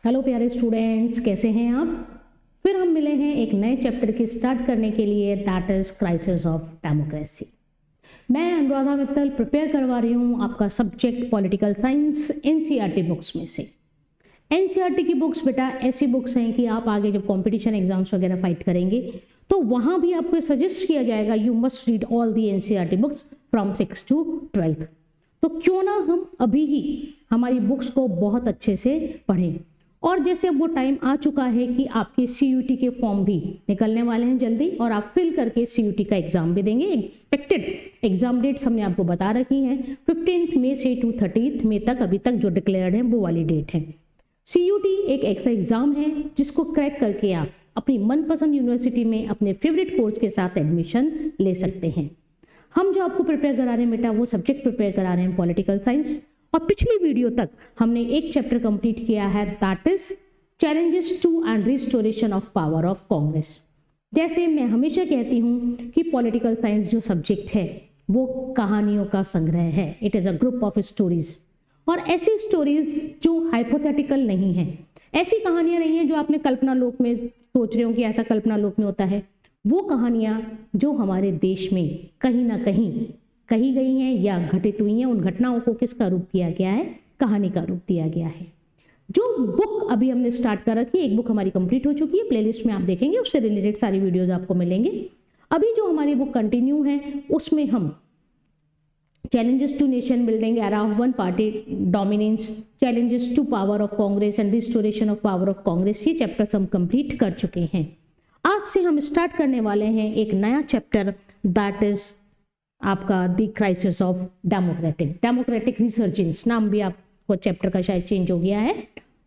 Hello प्यारे students, कैसे हैं आप। फिर हम मिले हैं एक नए चैप्टर की स्टार्ट करने के लिए, that is crisis of democracy. मैं अनुराधा मित्तल प्रिपेयर करवा रही हूँ आपका subject political science NCERT books में से। एनसीईआरटी की बुक्स बेटा ऐसी बुक्स हैं कि आप आगे जब कंपटीशन एग्जाम्स वगैरह फाइट करेंगे तो वहाँ भी आपको सजेस्ट किया जाएगा you must read all the NCERT books from 6th to 12th। तो क्यों ना हम अभी ही हमारी बुक्स को बहुत अच्छे से पढ़ें। और जैसे अब वो टाइम आ चुका है कि आपके सीयूटी के फॉर्म भी निकलने वाले हैं जल्दी, और आप फिल करके सीयूटी का एग्जाम भी देंगे। एक्सपेक्टेड एग्जाम डेट्स हमने आपको बता रखी हैं, 15 मई से 30 मई तक अभी तक जो डिक्लेयर्ड है वो वाली डेट है। सीयूटी एक ऐसा एग्जाम है जिसको क्रैक करके आप अपनी मनपसंद यूनिवर्सिटी में अपने फेवरेट कोर्स के साथ एडमिशन ले सकते हैं। हम जो आपको प्रिपेयर करा रहे हैं बेटा वो सब्जेक्ट प्रिपेयर करा रहे हैं पॉलिटिकल साइंस, और पिछली वीडियो तक हमने एक चैप्टर कंप्लीट किया है, that is challenges to and restoration of power of Congress. जैसे मैं हमेशा कहती हूँ कि पॉलिटिकल साइंस जो सब्जेक्ट है वो कहानियों का संग्रह है, it is a group of stories. और ऐसी स्टोरीज जो हाइपोथेटिकल नहीं है, ऐसी कहानियाँ नहीं है जो आपने कल्पना लोक में सोच रहे हो कि ऐसा कल्पना लोक में होता है। वो कहानियाँ जो हमारे देश में कहीं ना कहीं कही गई हैं या घटित हुई हैं, उन घटनाओं को किसका रूप दिया गया है, कहानी का रूप दिया गया है। जो बुक अभी हमने स्टार्ट कर रखी है, एक बुक हमारी कंप्लीट हो चुकी है, प्लेलिस्ट में आप देखेंगे उससे रिलेटेड सारी वीडियोस आपको मिलेंगे। अभी जो हमारी बुक कंटिन्यू है उसमें हम challenges to nation building, era of one party dominance, challenges to power of Congress and restoration of power of Congress, ये चैप्टर्स हम कंप्लीट कर चुके हैं। आज से हम स्टार्ट करने वाले हैं एक नया चैप्टर, दैट इज आपका the crisis of democratic resurgence. नाम भी आपको चैप्टर का शायद चेंज हो गया है।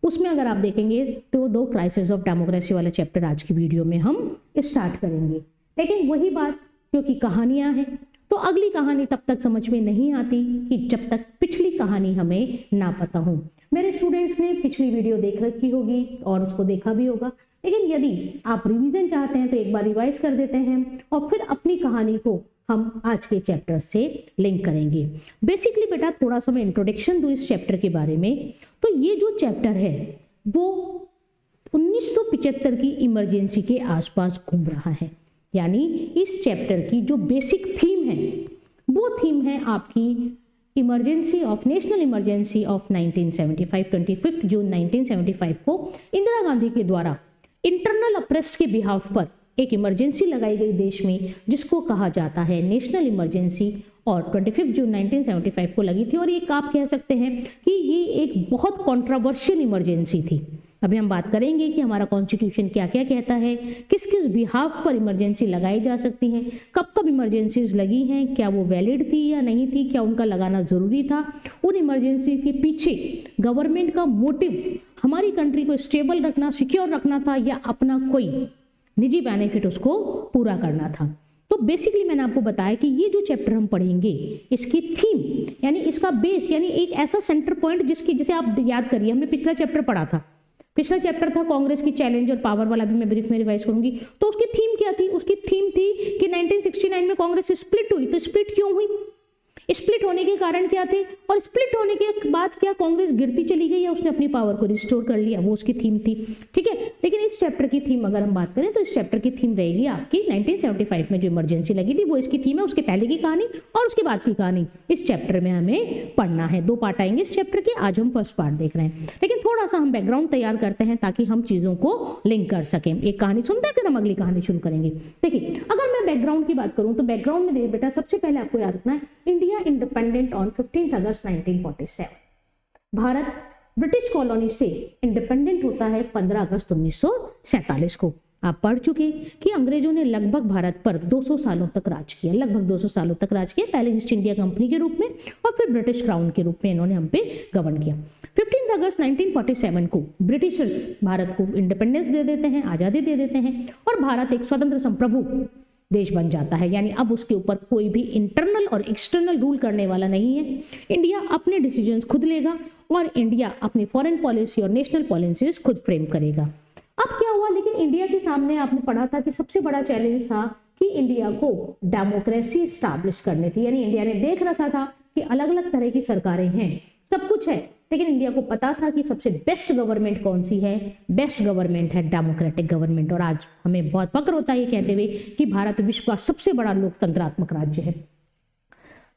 उसमें अगर आप देखेंगे तो दो क्राइसिस ऑफ डेमोक्रेसी वाला चैप्टर आज की वीडियो में हम स्टार्ट करेंगे। लेकिन वही बात, क्योंकि कहानियां हैं तो अगली कहानी तब तक समझ में नहीं आती कि जब तक पिछली कहानी हमें ना पता हो। मेरे स्टूडेंट्स ने पिछली वीडियो देख रखी होगी और उसको देखा भी होगा, लेकिन यदि आप रिवीजन चाहते हैं तो एक बार रिवाइज कर देते हैं और फिर अपनी कहानी को हम आज के चैप्टर से लिंक करेंगे। बेसिकली बेटा थोड़ा सा मैं इंट्रोडक्शन दूं इस चैप्टर के बारे में। तो ये जो चैप्टर है वो 1975 की इमरजेंसी के आसपास घूम रहा है। यानी इस चैप्टर की जो बेसिक थीम है वो थीम है आपकी emergency of national emergency of 1975, 25 जून 1975 को इंदिरा गांधी के द्वारा इंटरनल अप्रेस्ट के बिहाफ पर एक इमरजेंसी लगाई गई देश में, जिसको कहा जाता है नेशनल इमरजेंसी, और 25 जून 1975 को लगी थी। और ये आप कह सकते हैं कि ये एक बहुत कंट्रोवर्शियल इमरजेंसी थी। अभी हम बात करेंगे कि हमारा कॉन्स्टिट्यूशन क्या क्या कहता है, किस किस बिहाफ पर इमरजेंसी लगाई जा सकती हैं, कब कब इमरजेंसीज लगी हैं, क्या वो वैलिड थी या नहीं थी, क्या उनका लगाना ज़रूरी था, उन इमरजेंसी के पीछे गवर्नमेंट का मोटिव हमारी कंट्री को स्टेबल रखना, सिक्योर रखना था, या अपना कोई निजी बेनिफिट उसको पूरा करना था। तो बेसिकली मैंने आपको बताया कि ये जो चैप्टर हम पढ़ेंगे इसकी थीम यानी इसका बेस यानी एक ऐसा सेंटर पॉइंट जिसे आप याद करिए, हमने पिछला चैप्टर पढ़ा था। पिछला चैप्टर था कांग्रेस की चैलेंज और पावर वाला, भी मैं ब्रीफ में रिवाइज करूंगी। तो उसकी थीम क्या थी? उसकी थीम थी कि 1969 में कांग्रेस स्प्लिट हुई। तो स्प्लिट क्यों हुई, स्प्लिट होने के कारण क्या थे, और स्प्लिट होने के बाद क्या कांग्रेस गिरती चली गई या उसने अपनी पावर को रिस्टोर कर लिया, वो उसकी थीम थी। ठीक है, लेकिन इस चैप्टर की थीम अगर हम बात करें तो इस चैप्टर की थीम रहेगी आपकी 1975 में जो इमरजेंसी लगी थी वो इसकी थीम है। उसके पहले की कहानी और उसके बाद की कहानी इस चैप्टर में हमें पढ़ना है। 2 पार्ट आएंगे इस चैप्टर के, आज हम फर्स्ट पार्ट देख रहे हैं। लेकिन थोड़ा सा हम बैकग्राउंड तैयार करते हैं ताकि हम चीज़ों को लिंक कर सकें। एक कहानी सुनते हैं फिर हम अगली कहानी शुरू करेंगे। देखिए, अगर मैं बैकग्राउंड की बात करूँ तो बैकग्राउंड में बेटा सबसे पहले आपको याद रखना है, India independent on 15 August 1947। Bharat British colony से इंडिपेंडेंट होता है 15 अगस्त 1947 को। आप पढ़ चुके कि अंग्रेजों ने लगभग भारत पर 200 सालों तक राज किया, लगभग 200 सालों तक राज किया। पहले ईस्ट इंडिया कंपनी के रूप में और फिर ब्रिटिश क्राउन के रूप में इन्होंने हम पे गवर्न किया। 15 अगस्त 1947 को ब्रिटिशर्स भारत को इंडिपेंडेंस दे देते हैं, आज़ादी दे देते हैं, और भारत एक स्वतंत्र संप्रभु देश बन जाता है। यानी अब उसके ऊपर कोई भी इंटरनल और एक्सटर्नल रूल करने वाला नहीं है। इंडिया अपने डिसीजंस खुद लेगा और इंडिया अपनी फॉरेन पॉलिसी और नेशनल पॉलिसीज खुद फ्रेम करेगा। अब क्या हुआ, लेकिन इंडिया के सामने आपने पढ़ा था कि सबसे बड़ा चैलेंज था कि इंडिया को डेमोक्रेसी स्टैब्लिश करनी थी। यानी इंडिया ने देख रखा था कि अलग अलग तरह की सरकारें हैं, सब कुछ है, लेकिन इंडिया को पता था कि सबसे बेस्ट गवर्नमेंट कौन सी है, बेस्ट गवर्नमेंट है डेमोक्रेटिक गवर्नमेंट। और आज हमें बहुत फक्र होता है ये कहते हुए कि भारत विश्व का सबसे बड़ा लोकतंत्रात्मक राज्य है।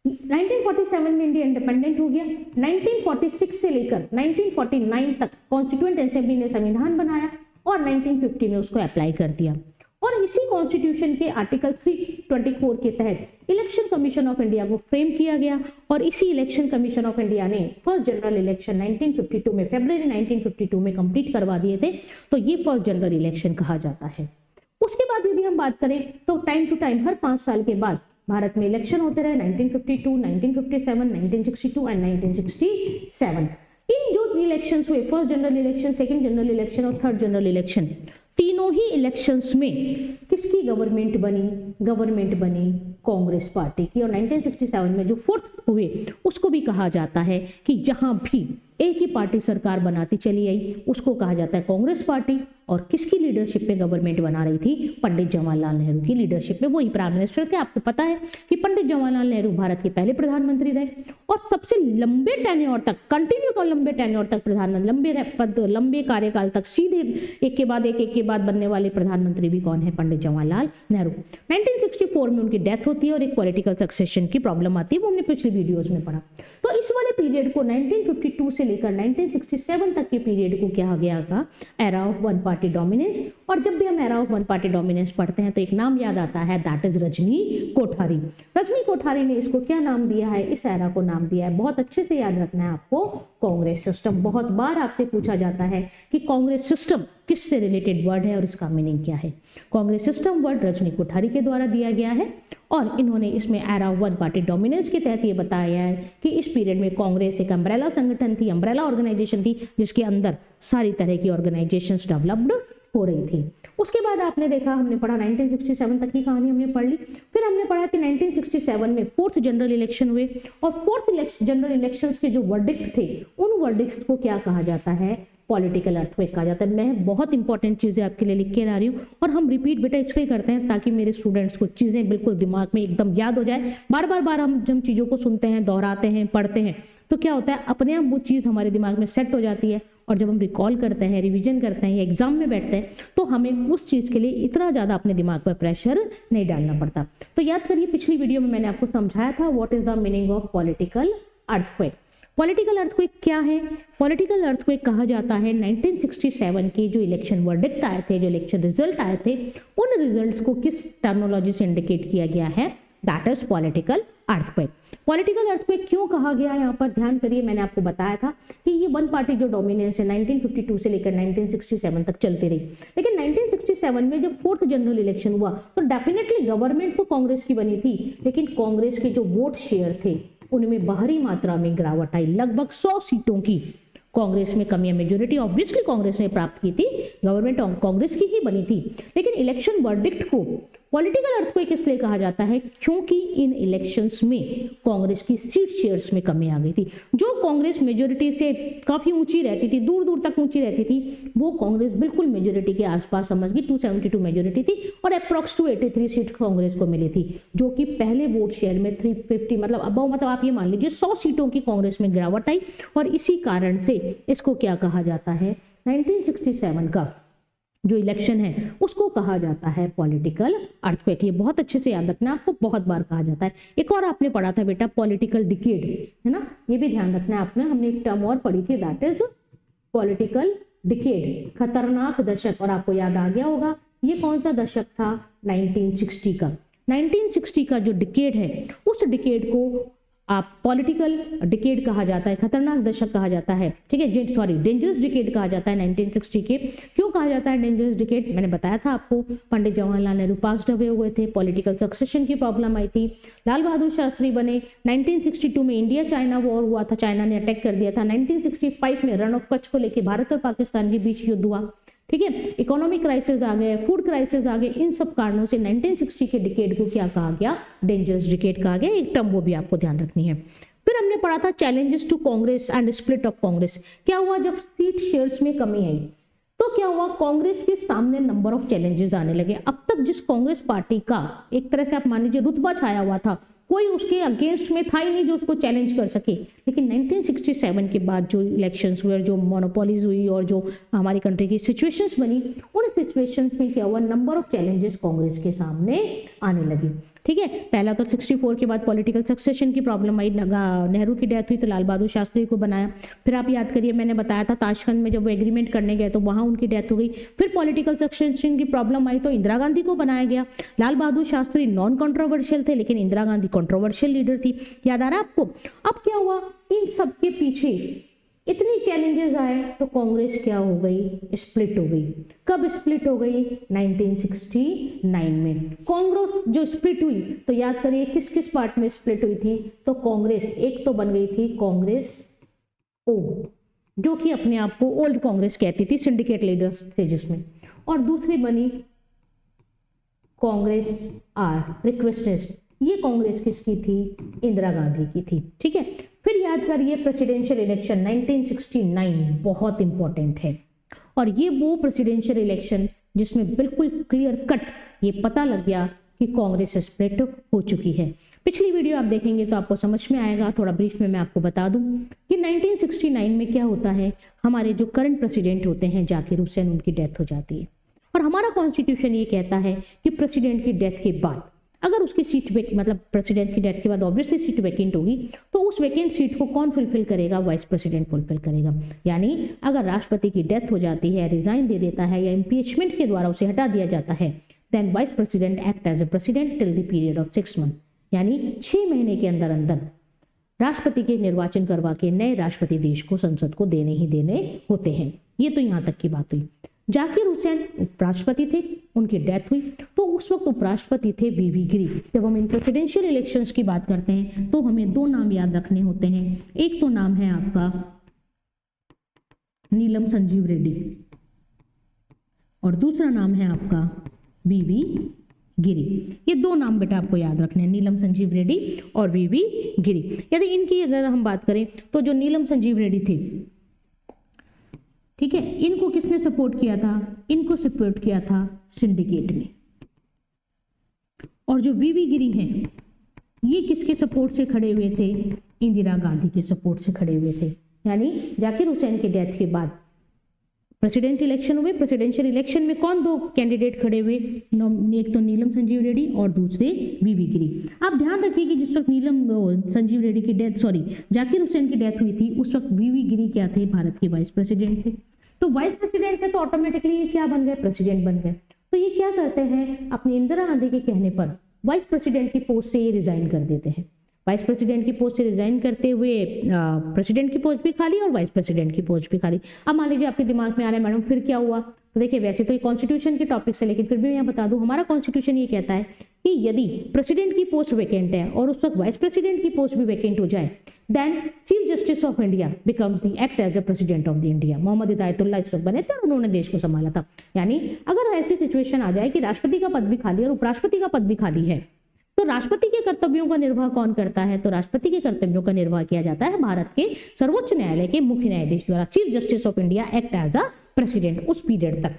1947 में इंडिया इंडिपेंडेंट हो गया। 1946 से लेकर 1949 तक कॉन्स्टिट्यूएंट असेंबली ने संविधान बनाया और 1950 में उसको अप्लाई कर दिया। और इसी कॉन्स्टिट्यूशन के आर्टिकल 324 के तहत इलेक्शन कमीशन ऑफ इंडिया को फ्रेम किया गया और इसी इलेक्शन कमीशन ऑफ इंडिया ने फर्स्ट जनरल इलेक्शन 1952 में, फरवरी 1952 में कंप्लीट करवा दिए थे। तो ये फर्स्ट जनरल इलेक्शन कहा जाता है। उसके बाद यदि हम बात करें तो टाइम टू टाइम हर 5 साल के बाद भारत में इलेक्शन होते रहे, 1952, 1957, 1962 एंड 1967। इन जो इलेक्शंस हुए, first general election, second general election और थर्ड जनरल इलेक्शन, तीनों ही इलेक्शंस में किसकी गवर्नमेंट बनी? गवर्नमेंट बनी कांग्रेस पार्टी की। और 1967 में जो फोर्थ हुए उसको भी कहा जाता है कि जहां भी एक ही पार्टी सरकार बनाती चली आई उसको कहा जाता है कांग्रेस पार्टी। और किसकी लीडरशिप में गवर्नमेंट बना रही थी? पंडित जवाहरलाल नेहरू की लीडरशिप में। वही प्राइम मिनिस्टर थे। आपको पता है कि पंडित जवाहरलाल नेहरू भारत के पहले प्रधानमंत्री रहे और सबसे लंबे टेन्योर तक, कंटिन्यू और लंबे टेन्योर तक प्रधानमंत्री, लंबे कार्यकाल तक सीधे एक के बाद बनने वाले प्रधानमंत्री भी कौन है? पंडित जवाहरलाल नेहरू। 1964 में उनकी डेथ होती है और एक पॉलिटिकल सक्सेशन की प्रॉब्लम आती है, वो हमने पिछले वीडियोज में पढ़ा। तो इस वाले पीरियड को 1952 से लेकर 1967 तक के पीरियड को कहा गया था era of one party dominance. और जब भी हम era of one party dominance पढ़ते हैं तो एक नाम याद आता है, दैट इज रजनी कोठारी। रजनी कोठारी ने इसको क्या नाम दिया है? इस एरा को नाम दिया है, बहुत अच्छे से याद रखना है आपको, कांग्रेस सिस्टम। बहुत बार आपसे पूछा जाता है कि कांग्रेस सिस्टम किससे रिलेटेड वर्ड है और इसका मीनिंग क्या है। कांग्रेस सिस्टम वर्ड रजनी कोठारी के द्वारा दिया गया है और इन्होंने इसमें era of one party dominance के तहत ये बताया है कि इस पीरियड में कांग्रेस एक अम्ब्रेला संगठन थी, अम्ब्रेला ऑर्गेनाइजेशन थी, जिसके अंदर सारी तरह की ऑर्गेनाइजेशंस डेवलप्ड हो रही थी। उसके बाद आपने देखा, हमने पढ़ा 1967 तक की कहानी हमने पढ़ ली। फिर हमने पढ़ा कि 1967 में फोर्थ जनरल इलेक्शन हुए और फोर्थ जनरल इलेक्शंस के जो वर्डिक्ट थे उन वर्डिक्ट को क्या कहा जाता है? पॉलिटिकल अर्थक्वेक कहा जाता है। मैं बहुत इंपॉर्टेंट चीजें आपके लिए लिख के ला रही हूँ और हम रिपीट बेटा इसलिए करते हैं ताकि मेरे स्टूडेंट्स को चीजें बिल्कुल दिमाग में एकदम याद हो जाए। बार बार हम जब चीजों को सुनते हैं, दोहराते हैं, पढ़ते हैं तो क्या होता है, अपने आप वो चीज हमारे दिमाग में सेट हो जाती है और जब हम रिकॉल करते हैं, रिवीजन करते हैं या एग्जाम में बैठते हैं तो हमें उस चीज के लिए इतना ज्यादा अपने दिमाग पर प्रेशर नहीं डालना पड़ता। तो याद करिए, पिछली वीडियो में मैंने आपको समझाया था what is the meaning of political earthquake. Political earthquake क्या है? पॉलिटिकल अर्थक्वेक कहा जाता है 1967 के जो इलेक्शन वर्डिक्ट आए थे, जो इलेक्शन रिजल्ट आए थे, उन रिजल्ट्स को किस टर्मिनोलॉजी से इंडिकेट किया गया है? That is political earthquake. Political earthquake क्यों कहा गया? यहाँ पर ध्यान करिए, मैंने आपको बताया था कि ये वन पार्टी जो डोमिनेंस है 1952 से लेकर 1967 तक चलती रही। लेकिन 1967 में जब फोर्थ जनरल इलेक्शन हुआ तो डेफिनेटली गवर्नमेंट तो कांग्रेस की बनी थी, लेकिन कांग्रेस के जो वोट शेयर थे उनमें बाहरी मात्रा में गिरावट आई। लगभग 100 सीटों की कांग्रेस में कमी है। मेजोरिटी ऑब्वियसली कांग्रेस ने प्राप्त की थी, गवर्नमेंट कांग्रेस की ही बनी थी। लेकिन इलेक्शन वर्डिक्ट को पॉलिटिकल अर्थक्वेक इसलिए कहा जाता है क्योंकि इन इलेक्शंस में कांग्रेस की सीट शेयर्स में कमी आ गई थी। जो कांग्रेस मेजोरिटी से काफी ऊंची रहती थी, दूर दूर तक ऊंची रहती थी, वो कांग्रेस बिल्कुल मेजोरिटी के आसपास समझ गई। 272 मेजोरिटी थी और अप्रॉक्स 283 सीट कांग्रेस को मिली थी, जो कि पहले वोट शेयर में 350 मतलब आप ये मान लीजिए 100 सीटों की कांग्रेस में गिरावट आई। और इसी कारण से इसको क्या कहा जाता है? 1967 का जो इलेक्शन है उसको कहा जाता है पॉलिटिकल अर्थक्वेक। ये बहुत अच्छे से याद रखना, आपको बहुत बार कहा जाता है। एक और आपने पढ़ा था बेटा पॉलिटिकल डिकेड, है ना, ये भी ध्यान रखना है आपने। हमने एक टर्म और पढ़ी थी, दैट इज पॉलिटिकल डिकेड, खतरनाक दशक। और आपको याद आ गया होगा ये कौन सा दशक था? 1960 का। 1960 का जो डिकेड है उस डिकेड को आप पॉलिटिकल डिकेड कहा जाता है, खतरनाक दशक कहा जाता है, ठीक है, सॉरी डेंजरस डिकेड कहा जाता है 1960 के। क्यों कहा जाता है डेंजरस डिकेड? मैंने बताया था आपको, पंडित जवाहरलाल नेहरू पास अवे हुए थे, पॉलिटिकल सक्सेशन की प्रॉब्लम आई थी, लाल बहादुर शास्त्री बने, 1962 में इंडिया चाइना वॉर हुआ था, चाइना ने अटैक कर दिया था, 1965 में रन ऑफ कच्छ को लेकर भारत और पाकिस्तान के बीच युद्ध हुआ, ठीक है, इकोनॉमिक क्राइसिस आ गए, फूड क्राइसिस आ गए। इन सब कारणों से 1960 के डिकेड को क्या कहा गया? डेंजरस डिकेड कहा गया। एक टर्म वो भी आपको ध्यान रखनी है। फिर हमने पढ़ा था challenges to Congress and split of Congress. क्या हुआ जब सीट शेयर्स में कमी आई तो क्या हुआ? कांग्रेस के सामने नंबर ऑफ चैलेंजेस आने लगे। अब तक जिस कांग्रेस पार्टी का एक तरह से आप मान लीजिए रुतबा छाया हुआ था कोई उसके अगेंस्ट में था ही नहीं जो उसको चैलेंज कर सके। लेकिन 1967 के बाद जो इलेक्शंस हुए, जो मोनोपोलीज हुई और जो हमारी कंट्री की सिचुएशंस बनी, उन सिचुएशंस में क्या हुआ, नंबर ऑफ चैलेंजेस कांग्रेस के सामने आने लगी। ठीक है, पहला तो 64 के बाद पॉलिटिकल सक्सेशन की प्रॉब्लम आई, नेहरू की डेथ हुई तो लाल बहादुर शास्त्री को बनाया। फिर आप याद करिए, मैंने बताया था ताशकंद में जब वो एग्रीमेंट करने गए तो वहां उनकी डेथ हो गई। फिर पॉलिटिकल सक्सेशन की प्रॉब्लम आई तो इंदिरा गांधी को बनाया गया। लाल बहादुर शास्त्री नॉन कंट्रोवर्शियल थे, लेकिन इंदिरा गांधी कंट्रोवर्शियल लीडर थी। याद आ रहा है आपको? अब क्या हुआ, इन सब के पीछे इतनी चैलेंजेस आए तो कांग्रेस क्या हो गई, स्प्लिट हो गई। कब स्प्लिट हो गई? 1969 में। कांग्रेस जो स्प्लिट हुई तो याद करिए किस किस पार्ट में स्प्लिट हुई थी। तो कांग्रेस एक तो बन गई थी कांग्रेस ओ, जो कि अपने आप को ओल्ड कांग्रेस कहती थी, सिंडिकेट लीडर्स थे जिसमें, और दूसरी बनी कांग्रेस आर, रिक्वेस्टेड। ये कांग्रेस किसकी थी? इंदिरा गांधी की थी। ठीक है, फिर याद करिए प्रेसिडेंशियल इलेक्शन 1969 बहुत इंपॉर्टेंट है, और ये वो प्रेसिडेंशियल इलेक्शन जिसमें बिल्कुल क्लियर कट ये पता लग गया कि कांग्रेस स्प्लिट हो चुकी है। पिछली वीडियो आप देखेंगे तो आपको समझ में आएगा। थोड़ा ब्रीफ में मैं आपको बता दूं कि 1969 में क्या होता है, हमारे जो करंट प्रेसिडेंट होते हैं जाकिर हुसैन, उनकी डेथ हो जाती है। और हमारा कॉन्स्टिट्यूशन ये कहता है कि प्रेसिडेंट की डेथ के बाद अगर उसकी सीट मतलब प्रेसिडेंट की डेथ के बाद ऑब्वियसली सीट वैकेंट होगी, तो उस वैकेंट सीट को कौन फुलफिल करेगा? वाइस प्रेसिडेंट फुलफिल करेगा। यानी अगर राष्ट्रपति की डेथ हो जाती है, रिजाइन दे देता है या इम्पीचमेंट के द्वारा उसे हटा दिया जाता है, then vice president act as a president till the period of 6 month, यानी 6 महीने के अंदर अंदर राष्ट्रपति के निर्वाचन करवा के नए राष्ट्रपति देश को, संसद को देने ही देने होते हैं। ये तो यहाँ तक की बात हुई। जाकिर हुसैन उपराष्ट्रपति थे, उनकी डेथ हुई, तो उस वक्त उपराष्ट्रपति थे वीवी गिरी। जब हम इन प्रेसिडेंशियल इलेक्शंस की बात करते हैं तो हमें दो नाम याद रखने होते हैं। एक तो नाम है आपका नीलम संजीव रेड्डी और दूसरा नाम है आपका वीवी गिरी। ये दो नाम बेटा आपको याद रखने हैं, नीलम संजीव रेड्डी और वीवी गिरी। यदि इनकी अगर हम बात करें तो जो नीलम संजीव रेड्डी थे, ठीक है, इनको किसने सपोर्ट किया था? इनको सपोर्ट किया था सिंडिकेट ने। और जो वीवी गिरी हैं, ये किसके सपोर्ट से खड़े हुए थे? इंदिरा गांधी के सपोर्ट से खड़े हुए थे। यानी जाकिर हुसैन की डेथ के बाद प्रेसिडेंट इलेक्शन हुए। प्रेसिडेंशियल इलेक्शन में कौन दो कैंडिडेट खड़े हुए? एक तो नीलम संजीव रेड्डी और दूसरे वीवी गिरी। आप ध्यान रखिए कि जिस वक्त नीलम संजीव रेड्डी की डेथ, जाकिर हुसैन की डेथ हुई थी, उस वक्त वीवी गिरी क्या थे? भारत के वाइस प्रेसिडेंट थे। तो वाइस प्रेसिडेंट थे तो ऑटोमेटिकली ये क्या बन गए? प्रेसिडेंट बन गए। तो ये क्या करते हैं, अपनी इंदिरा गांधी के कहने पर वाइस प्रेसिडेंट की पोस्ट से ये रिजाइन कर देते हैं। वाइस प्रेसिडेंट की पोस्ट से रिजाइन करते हुए प्रेसिडेंट की पोस्ट भी खाली और वाइस प्रेसिडेंट की पोस्ट भी खाली। अब मान लीजिए आपके दिमाग में आ रहा है मैडम फिर क्या हुआ? तो देखिए, वैसे तो ये कॉन्स्टिट्यूशन के टॉपिक्स है, लेकिन फिर भी मैं यहाँ बता दूं, हमारा कॉन्स्टिट्यूशन ये कहता है कि यदि प्रेसिडेंट की पोस्ट वैकेंट है और उस वक्त वाइस प्रेसिडेंट की पोस्ट भी वैकेंट हो जाए, then chief justice of India becomes the act as a president of the India. Mohammad Hidayatullah इस वक्त बने थे और उन्होंने देश को संभाला था। यानी अगर ऐसी सिचुएशन आ जाए कि राष्ट्रपति का पद भी खाली है और उपराष्ट्रपति का पद भी खाली है, तो राष्ट्रपति के कर्तव्यों का निर्वाह कौन करता है? तो राष्ट्रपति के कर्तव्यों का निर्वाह किया जाता है भारत के सर्वोच्च न्यायालय के मुख्य न्यायाधीश द्वारा। Chief justice of India act as a president उस पीरियड तक।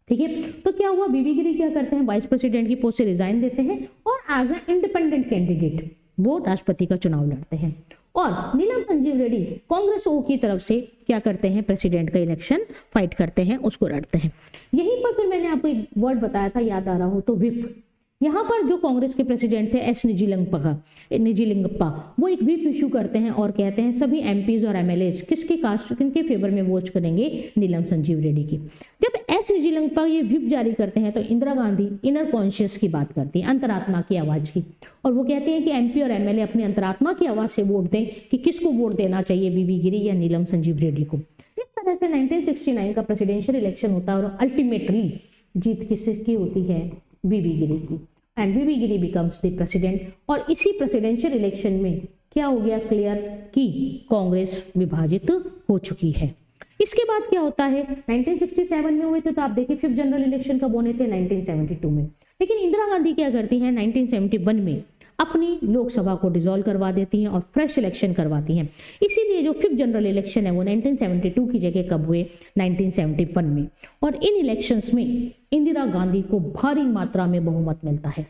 ठीक है, तो क्या हुआ, वीवी गिरी क्या करते हैं? वाइस प्रेसिडेंट की पोस्ट से रिजाइन देते हैं और एज अ इंडिपेंडेंट कैंडिडेट वो राष्ट्रपति का चुनाव लड़ते हैं। और नीलम संजीव रेड्डी कांग्रेस ओ की तरफ से क्या करते हैं? प्रेसिडेंट का इलेक्शन फाइट करते हैं, उसको लड़ते हैं। यहीं पर फिर मैंने आपको एक वर्ड बताया था, याद आ रहा हो तो, विप। यहाँ पर जो कांग्रेस के प्रेसिडेंट थे एस निजिलिंगप्पा, वो एक व्हिप इशू करते हैं और कहते हैं सभी एमपीज और एमएलएज किसके कास्ट किनके फेवर में वोट करेंगे? नीलम संजीव रेड्डी की। जब एस निजिलिंगप्पा ये व्हिप जारी करते हैं तो इंदिरा गांधी इनर कॉन्शियस की बात करती है, अंतरात्मा की आवाज की, और वो कहते हैं कि एमपी और एमएलए अपनी अंतरात्मा की आवाज से वोट दें कि किसको वोट देना चाहिए, वीवी गिरी या नीलम संजीव रेड्डी को। इस तरह से 1969 का प्रेसिडेंशियल इलेक्शन होता है और अल्टीमेटली जीत किसकी होती है? वीवी गिरी की। And VV Giri becomes the president. और इसी प्रेसिडेंशियल इलेक्शन में क्या हो गया क्लियर कि कांग्रेस विभाजित हो चुकी है। इसके बाद क्या होता है? 1967 में हुए थे, तो आप देखिए 5th जनरल इलेक्शन कब होने थे? 1972 में। लेकिन इंदिरा गांधी क्या करती हैं? 1971 में अपनी लोकसभा को डिसॉल्व करवा देती हैं और फ्रेश इलेक्शन करवाती हैं। इसीलिए जो 5th जनरल इलेक्शन है वो 1972 की जगह कब हुए? 1971 में। और इन इलेक्शंस में इंदिरा गांधी को भारी मात्रा में बहुमत मिलता है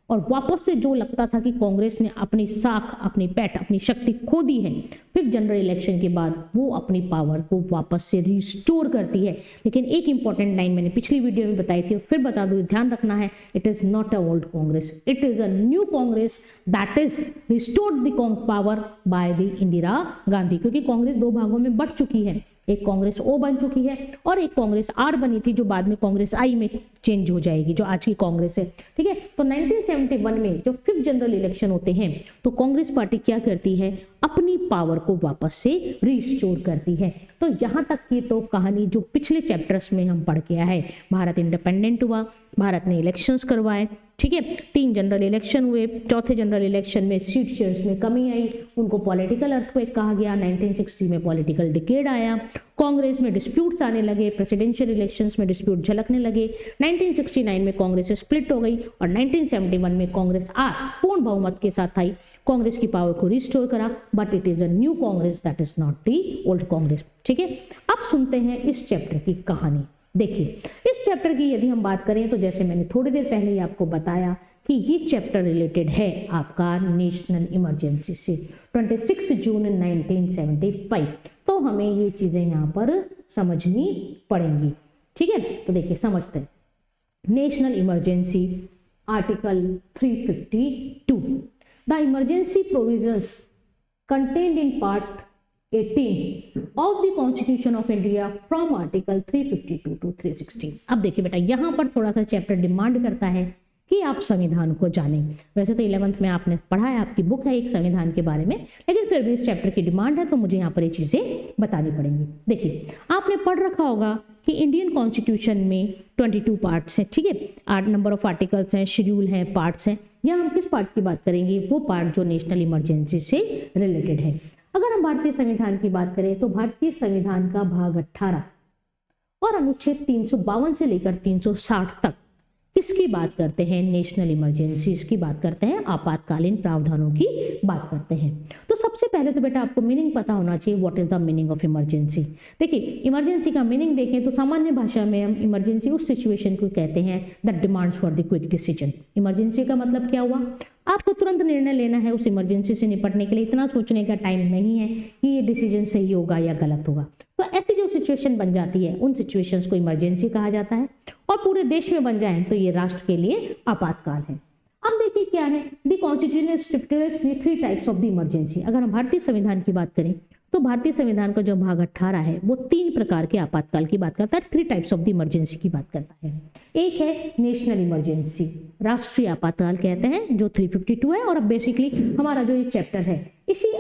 और वापस से जो लगता था कि कांग्रेस ने अपनी साख, अपनी पैठ, अपनी शक्ति खो दी है, 5th जनरल इलेक्शन के बाद वो अपनी पावर को वापस से रिस्टोर करती है। लेकिन एक इंपॉर्टेंट लाइन मैंने पिछली वीडियो में बताई थी, फिर बता दूं, ध्यान रखना है, it is not a old Congress, it is a new Congress that is restored the power by the Indira Gandhi. क्योंकि कांग्रेस दो भागों में बढ़ चुकी है, एक कांग्रेस ओ बन चुकी है और एक कांग्रेस आर बनी थी, जो बाद में कांग्रेस आई में चेंज हो जाएगी, जो आज की कांग्रेस है। ठीक है, तो 1971 में जो 5th जनरल इलेक्शन होते हैं तो कांग्रेस पार्टी क्या करती है, अपनी पावर को वापस से रिस्टोर करती है। तो यहाँ तक की तो कहानी जो पिछले चैप्टर्स में हम पढ़ के आए हैं, भारत इंडिपेंडेंट हुआ, भारत ने इलेक्शंस करवाए, ठीक है, 3 जनरल इलेक्शन हुए, चौथे जनरल इलेक्शन में सीट शेयर्स में कमी आई, उनको पॉलिटिकल अर्थक्वेक कहा गया, 1960 में पॉलिटिकल डिकेड आया, कांग्रेस में डिस्प्यूट्स आने लगे, प्रेसिडेंशियल इलेक्शंस में डिस्प्यूट झलकने लगे, 1969 में कांग्रेस स्प्लिट हो गई और 1971 में कांग्रेस पूर्ण बहुमत के साथ आई, कांग्रेस की पावर को रिस्टोर करा, but it is a new Congress that is not the old Congress. ठीक है, अब सुनते हैं इस चैप्टर की कहानी। देखिए, इस चैप्टर की यदि हम बात करें तो जैसे मैंने थोड़ी देर पहले ही आपको बताया कि ये चैप्टर रिलेटेड है आपका नेशनल इमरजेंसी से, 26 जून 1975। तो हमें ये चीजें यहाँ पर समझनी पड़ेंगी। ठीक है, तो देखिए समझते हैं। National emergency, article 352, the emergency provisions contained in part 18 of the Constitution of India from Article 352 to 316। अब देखिए बेटा, यहाँ पर थोड़ा सा चैप्टर डिमांड करता है कि आप संविधान को जानें। वैसे तो 11th में आपने पढ़ा है, आपकी बुक है एक संविधान के बारे में, लेकिन फिर भी इस चैप्टर की डिमांड है तो मुझे यहाँ पर ये चीज़ें बतानी पड़ेंगी। देखिए, आपने पढ़ रखा होगा कि इंडियन कॉन्स्टिट्यूशन में 22 पार्ट्स हैं, ठीक है, 8 नंबर ऑफ आर्टिकल्स हैं, शेड्यूल हैं, पार्ट्स हैं। यहाँ हम किस पार्ट की बात करेंगे, वो पार्ट जो नेशनल इमरजेंसी से रिलेटेड है। अगर हम भारतीय संविधान की बात करें तो भारतीय संविधान का भाग 18 और अनुच्छेद 352 से लेकर 360 तक किसकी बात करते हैं, नेशनल इमरजेंसीज की बात करते हैं, आपातकालीन प्रावधानों की बात करते हैं। तो सबसे पहले तो बेटा आपको मीनिंग पता होना चाहिए, what is the meaning of emergency. देखिए, इमरजेंसी का मीनिंग देखें तो सामान्य भाषा में हम इमरजेंसी उस सिचुएशन को कहते हैं that demands for the quick decision. Emergency का मतलब क्या हुआ, आपको तुरंत निर्णय लेना है उस इमरजेंसी से निपटने के लिए, इतना सोचने का टाइम नहीं है कि ये डिसीजन सही होगा या गलत होगा। तो ऐसी जो सिचुएशन बन जाती है उन सिचुएशंस को इमरजेंसी कहा जाता है, और पूरे देश में बन जाए तो ये राष्ट्र के लिए आपातकाल है। अब देखिए क्या है, the constitution stipulates 3 types of the emergency. अगर हम भारतीय संविधान की बात करें तो भारतीय संविधान का जो भाग 18 है वो 3 प्रकार के आपातकाल की बात करता है, 3 टाइप्स ऑफ द इमरजेंसी की बात करता है। एक है नेशनल इमरजेंसी, राष्ट्रीय आपातकाल कहते हैं, जो 352 है, और अब बेसिकली हमारा जो ये चैप्टर है इसी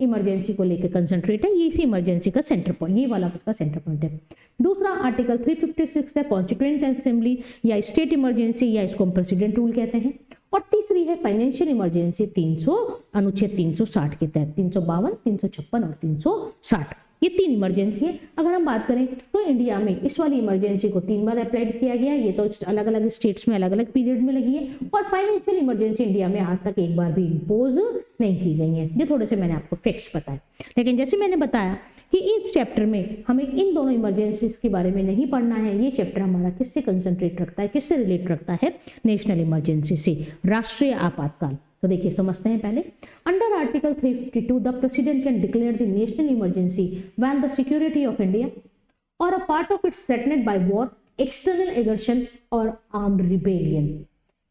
इमरजेंसी को लेकर कंसंट्रेट है, ये इसी इमरजेंसी का सेंटर पॉइंट, ये वाला उसका सेंटर पॉइंट है। दूसरा आर्टिकल 356 है, कॉन्स्टिट्यूएंट असेंबली या स्टेट इमरजेंसी, या इसको हम प्रेसिडेंट रूल कहते हैं। और तीसरी है फाइनेंशियल इमरजेंसी, 300 अनुच्छेद 360 के तहत, 352, 356 और 360, ये 3 इमरजेंसी है। अगर हम बात करें तो इंडिया में इस वाली इमरजेंसी को 3 बार अप्लाइड किया गया, ये तो अलग अलग स्टेट्स में अलग अलग पीरियड में लगी है, और फाइनेंशियल इमरजेंसी इंडिया में आज तक एक बार भी इम्पोज नहीं की गई है। ये थोड़े से मैंने आपको फैक्ट्स बताए, लेकिन जैसे मैंने बताया कि इस चैप्टर में हमें इन दोनों इमरजेंसीज के बारे में नहीं पढ़ना है। ये चैप्टर हमारा किससे कंसंट्रेट रखता है, किससे रिलेट रखता है, नेशनल इमरजेंसी से, राष्ट्रीय आपातकाल। तो देखिए समझते हैं पहले। Under article 352 the president can declare the national emergency when the security of India और a part of it's threatened by war, external aggression और armed rebellion.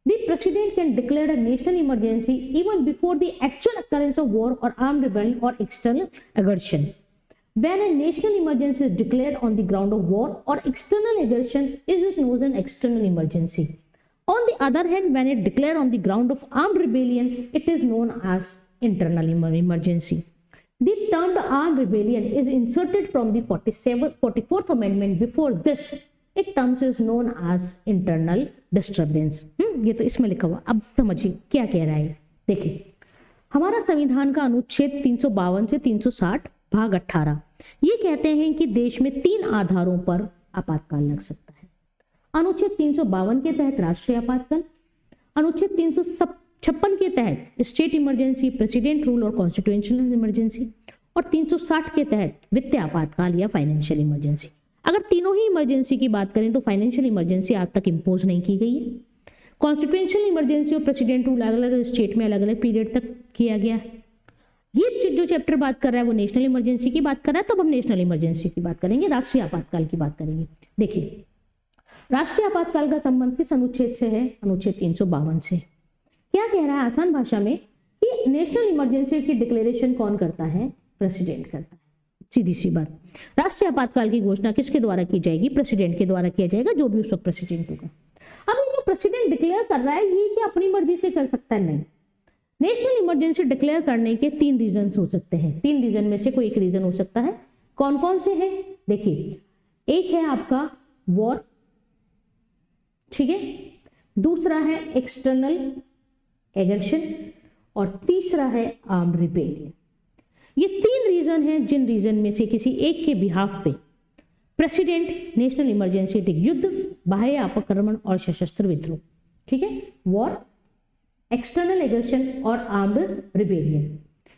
The President can declare a national emergency even before the actual occurrence of war or armed rebellion or external aggression. When a national emergency is declared on the ground of war or external aggression, is it known as an external emergency. On the other hand, when it declared on the ground of armed rebellion, it is known as internal emergency. The term armed rebellion is inserted from the 44th Amendment. Before this, एक terms is known as internal disturbance. ये तो इसमें लिखा हुआ, अब समझिए क्या कह रहा है। देखिए, हमारा संविधान का अनुच्छेद 352 से 360 भाग 18 ये कहते हैं कि देश में 3 आधारों पर आपातकाल लग सकता है। अनुच्छेद 352 के तहत राष्ट्रीय आपातकाल, अनुच्छेद 356 के तहत स्टेट इमरजेंसी, प्रेसिडेंट रूल और कॉन्स्टिट्यूशनल इमरजेंसी, और 360 के तहत वित्तीय आपातकाल या फाइनेंशियल इमरजेंसी। अगर तीनों ही इमरजेंसी की बात करें तो फाइनेंशियल इमरजेंसी आज तक इम्पोज नहीं की गई है। कॉन्स्टिट्यूशनल इमरजेंसी और प्रेसिडेंट रूल अलग अलग स्टेट में अलग अलग पीरियड तक किया गया। ये जो चैप्टर बात कर रहा है वो नेशनल इमरजेंसी की बात कर रहा है, तब हम नेशनल इमरजेंसी की बात करेंगे, राष्ट्रीय आपातकाल की बात करेंगे। देखिए, राष्ट्रीय आपातकाल का संबंध किस अनुच्छेद से है? अनुच्छेद 352 से। क्या कह रहा है आसान भाषा में कि नेशनल इमरजेंसी की डिक्लेरेशन कौन करता है? प्रेसिडेंट करता है। सीधी सी बात, राष्ट्रीय आपातकाल की घोषणा किसके द्वारा की जाएगी? प्रेसिडेंट के द्वारा किया जाएगा, जो भी उस वक्त प्रेसिडेंट होगा। अब ये जो प्रेसिडेंट डिक्लेयर कर रहा है, ये क्या अपनी मर्जी से कर सकता है? नहीं। नेशनल इमरजेंसी डिक्लेयर करने के 3 रीजन हो सकते हैं। 3 रीजन में से कोई एक रीजन हो सकता है। कौन कौन से हैं? देखिए, एक है आपका वॉर, ठीक है, दूसरा है एक्सटर्नल एग्रेशन और तीसरा है आर्म्ड रिबेलियन। ये 3 रीजन हैं, जिन रीजन में से किसी एक के बिहाफ पे प्रेसिडेंट नेशनल इमरजेंसी युद्ध, बाह्य आक्रमण और सशस्त्र विद्रोह, ठीक है, वॉर, एक्सटर्नल एग्रेशन और आर्म्ड रिबेलियन,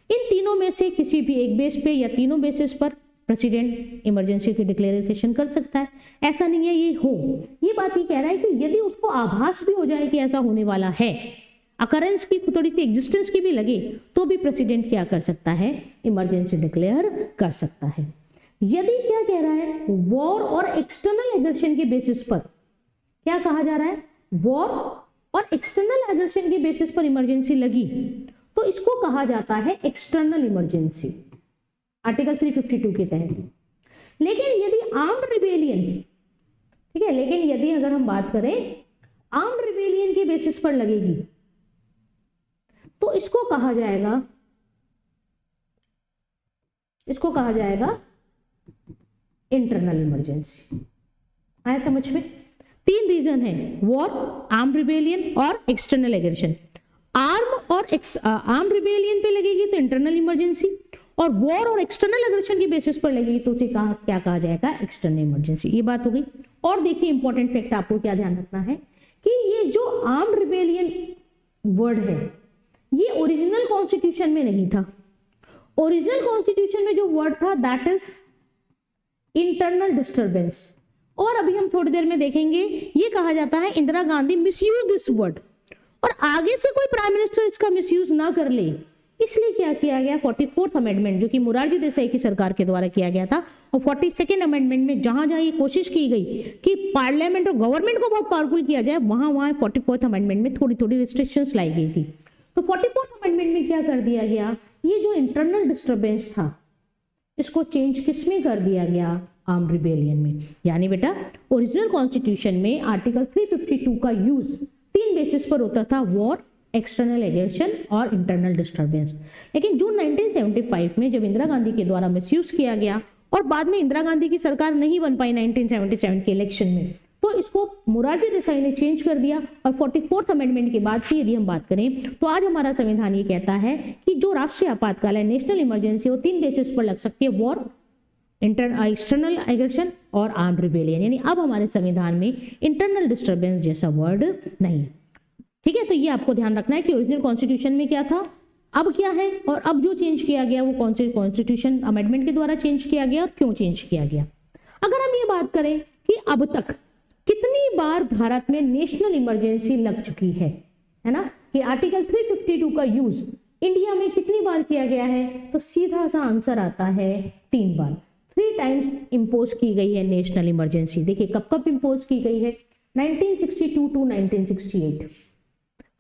इन तीनों में से किसी भी एक बेस पे या तीनों बेसिस पर प्रेसिडेंट इमरजेंसी की डिक्लेरेशन कर सकता है। ऐसा नहीं है ये हो, ये बात ही कह रहा है कि यदि उसको आभास भी हो जाए कि ऐसा होने वाला है, अकरेंस की थोड़ी सी एग्जिस्टेंस की भी लगे, तो भी प्रेसिडेंट क्या कर सकता है? इमरजेंसी डिक्लेयर कर सकता है। यदि क्या कह रहा है, वॉर और एक्सटर्नल एग्रेशन के बेसिस पर, क्या कहा जा रहा है, वॉर और एक्सटर्नल एग्रेशन के बेसिस पर इमरजेंसी लगी, तो इसको कहा जाता है एक्सटर्नल इमरजेंसी, आर्टिकल 352 के तहत। लेकिन यदि आर्म्ड रिबेलियन, ठीक है, लेकिन यदि अगर हम बात करें आर्म्ड रिबेलियन के बेसिस पर लगेगी, तो इसको कहा जाएगा इंटरनल इमरजेंसी। आया समझ में? 3 रीजन है, वॉर, आर्म रिबेलियन और एक्सटर्नल एग्रेशन। आर्म रिबेलियन पे लगेगी तो इंटरनल इमरजेंसी, और वॉर और एक्सटर्नल एग्रेशन की बेसिस पर लगेगी तो उसे क्या कहा जाएगा? External emergency. ये बात हो गई। और देखिए, इंपॉर्टेंट फैक्ट आपको क्या ध्यान रखना है कि ये जो आर्म रिबेलियन वर्ड है, ये ओरिजिनल कॉन्स्टिट्यूशन में नहीं था। ओरिजिनल कॉन्स्टिट्यूशन में जो वर्ड था दैट इज इंटरनल डिस्टर्बेंस, और अभी हम थोड़ी देर में देखेंगे ये कहा जाता है Indira Gandhi misuse this word, और आगे से कोई प्राइम मिनिस्टर इसका मिसयूज ना कर ले, इसलिए क्या किया गया, 44th अमेंडमेंट जो कि मोरारजी देसाई की सरकार के द्वारा किया गया था, और 42nd अमेंडमेंट में जहां जहां ये कोशिश की गई कि पार्लियामेंट और गवर्नमेंट को बहुत पावरफुल किया जाए, वहां वहां 44th अमेंडमेंट में थोड़ी थोड़ी रिस्ट्रिक्शंस लाई गई थी। तो 44th अमेंडमेंट में क्या कर दिया गया, ये जो इंटरनल डिस्टर्बेंस था इसको चेंज किस में कर दिया गया? आर्म्ड रिबेलियन में। यानी बेटा ओरिजिनल कॉन्स्टिट्यूशन में आर्टिकल 352 का यूज 3 बेसिस पर होता था, वॉर, एक्सटर्नल एग्रेशन और इंटरनल डिस्टर्बेंस। लेकिन जून 1975 में जब इंदिरा गांधी के द्वारा मिसयूज किया गया और बाद में इंदिरा गांधी की सरकार नहीं बन पाई 1977 के इलेक्शन में, तो इसको मोरारजी देसाई ने चेंज कर दिया। और 44th अमेंडमेंट के बाद की यदि हम बात करें तो आज हमारा संविधान ये कहता है कि जो राष्ट्रीय आपातकाल है, नेशनल इमरजेंसी, वो 3 बेसिस पर लग सकती है, वॉर, एक्सटर्नल एग्रेशन और आर्म्ड रिबेलियन। यानी अब हमारे संविधान में इंटरनल डिस्टर्बेंस जैसा वर्ड नहीं। ठीक है, तो ये आपको ध्यान रखना है कि ओरिजिनल कॉन्स्टिट्यूशन में क्या था, अब क्या है, और अब जो चेंज किया गया वो कौन से कॉन्स्टिट्यूशन अमेंडमेंट के द्वारा चेंज किया गया और क्यों चेंज किया गया। अगर हम ये बात करें कि अब तक कितनी बार भारत में नेशनल इमरजेंसी लग चुकी है ना, कि आर्टिकल 352 का यूज इंडिया में कितनी बार किया गया है, तो सीधा सा आंसर आता है 3 बार। 3 टाइम्स इम्पोज की गई है नेशनल इमरजेंसी। देखिए कब कब इम्पोज की गई है, 1962 टू 1968।